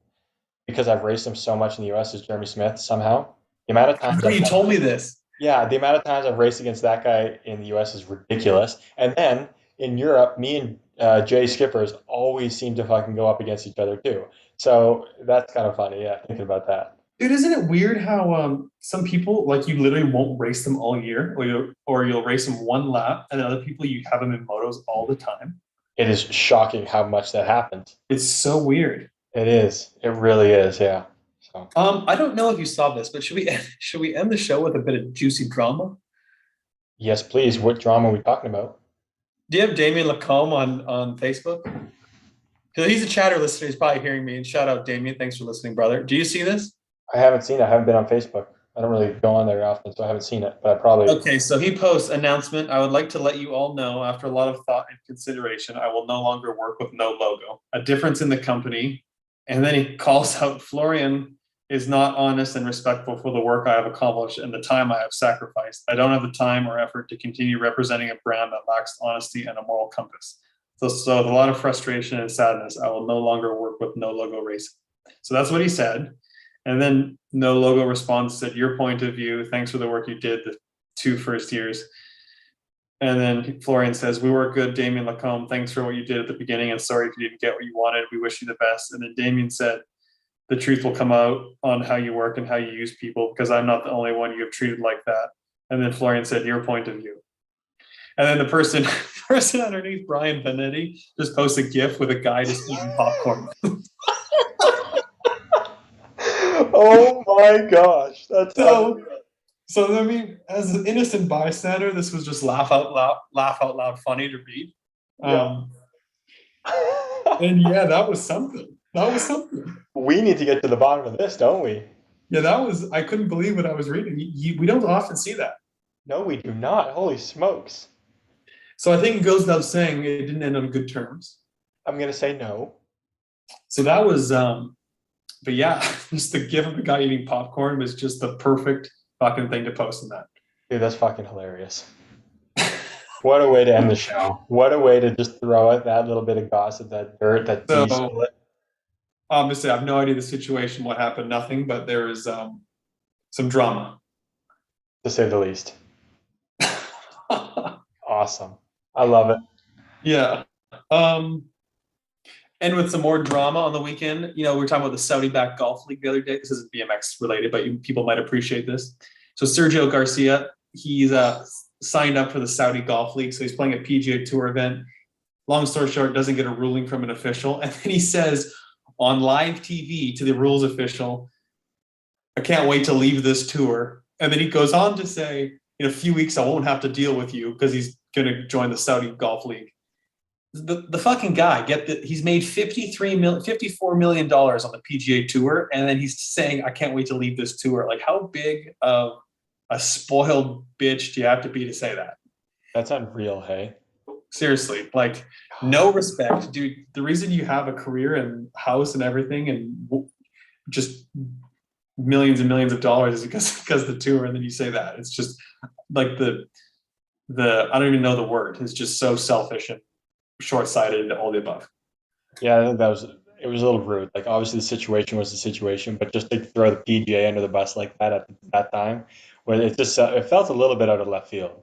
because I've raced him so much in the U.S. is Jeremy Smith. Somehow, the amount of times you told me this. Yeah, the amount of times I've raced against that guy in the U.S. is ridiculous. And then in Europe, me and Jay Skippers always seem to fucking go up against each other too. So that's kind of funny. Yeah, thinking about that. Dude, isn't it weird how some people you literally won't race them all year, or you'll race them one lap, and then other people you have them in motos all the time? It is shocking how much that happens. It's so weird. It is. It really is. Yeah. So. I don't know if you saw this, but should we end the show with a bit of juicy drama? Yes, please. What drama are we talking about? Do you have Damien Lacombe on Facebook? So he's a chatter listener. He's probably hearing me. And shout out Damien. Thanks for listening, brother. Do you see this? I haven't seen it. I haven't been on Facebook. I don't really go on there often, so I haven't seen it. But I probably. Okay, so he posts announcement. I would like to let you all know, after a lot of thought and consideration, I will no longer work with no logo. A difference in the company. And then he calls out Florian is not honest and respectful for the work I have accomplished and the time I have sacrificed. I don't have the time or effort to continue representing a brand that lacks honesty and a moral compass. So with a lot of frustration and sadness, I will no longer work with No Logo Racing. So that's what he said. And then No Logo responds, said, your point of view, thanks for the work you did the 2 first years. And then Florian says, we work good, Damien Lacombe. Thanks for what you did at the beginning and sorry if you didn't get what you wanted. We wish you the best. And then Damien said, the truth will come out on how you work and how you use people because I'm not the only one you have treated like that. And then Florian said, your point of view. And then the person underneath, Brian Benetti, just posts a GIF with a guy just eating popcorn. Oh my gosh, that's so I mean, as an innocent bystander, this was just laugh out loud, funny to read. Yeah. And yeah, that was something. We need to get to the bottom of this, don't we? Yeah, I couldn't believe what I was reading. We don't often see that. No, we do not. Holy smokes. So I think it goes without saying it didn't end on good terms. I'm going to say no. So that was, but yeah, just the gif of the guy eating popcorn was just the perfect fucking thing to post in that. Dude, that's fucking hilarious. What a way to end the show. What a way to just throw out that little bit of gossip, that dirt, that tea split. Obviously, I have no idea the situation, what happened, nothing, but there is some drama. To say the least. Awesome. I love it. Yeah. And with some more drama on the weekend, we were talking about the Saudi-backed golf league the other day. This isn't BMX related, but people might appreciate this. So Sergio Garcia, he's signed up for the Saudi golf league. So he's playing a PGA Tour event. Long story short, doesn't get a ruling from an official. And then he says on live TV to the rules official, I can't wait to leave this tour. And then he goes on to say, in a few weeks, I won't have to deal with you because he's going to join the Saudi golf league. The fucking guy, he's made $54 million on the PGA Tour, and then he's saying, I can't wait to leave this tour. Like, how big of a spoiled bitch do you have to be to say that? That's unreal, hey? Seriously, like, no respect. Dude, the reason you have a career and house and everything and just millions and millions of dollars is because of the tour, and then you say that. It's just like the I don't even know the word. It's just so selfish and short-sighted and all the above. Yeah, I think it was a little rude. Like, obviously the situation was the situation, but just to throw the PGA under the bus like that at that time, where it felt a little bit out of left field.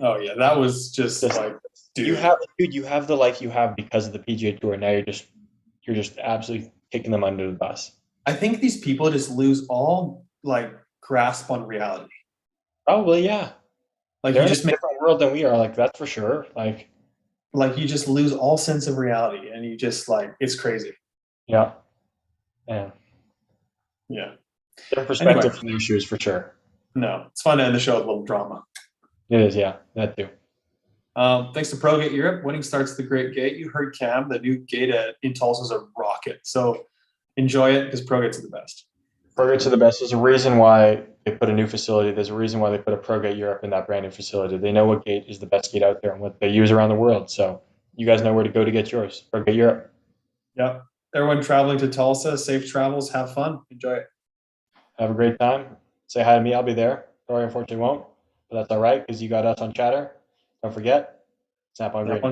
Oh yeah, that was just like, dude. You have the life you have because of the PGA Tour. Now you're just absolutely kicking them under the bus. I think these people just lose all like grasp on reality. Probably, yeah. Like, they're you in just a different world than we are. Like, that's for sure. Like you just lose all sense of reality, and you just it's crazy. Yeah. Yeah. Yeah. Different perspective Anyway. from their shoes for sure. No, it's fun to end the show with a little drama. It is, yeah. That too. Thanks to ProGate Europe, winning starts the great gate. You heard Cam, the new gate in Tulsa is a rocket. So enjoy it because ProGate's the best. ProGates are the best. There's a reason why they put a new facility. There's a reason why they put a ProGate Europe in that brand new facility. They know what gate is the best gate out there and what they use around the world. So you guys know where to go to get yours. ProGate Europe. Yep. Everyone traveling to Tulsa, safe travels, have fun, enjoy it. Have a great time. Say hi to me. I'll be there. Tori unfortunately won't, but that's all right because you got us on chatter. Don't forget, snap on green.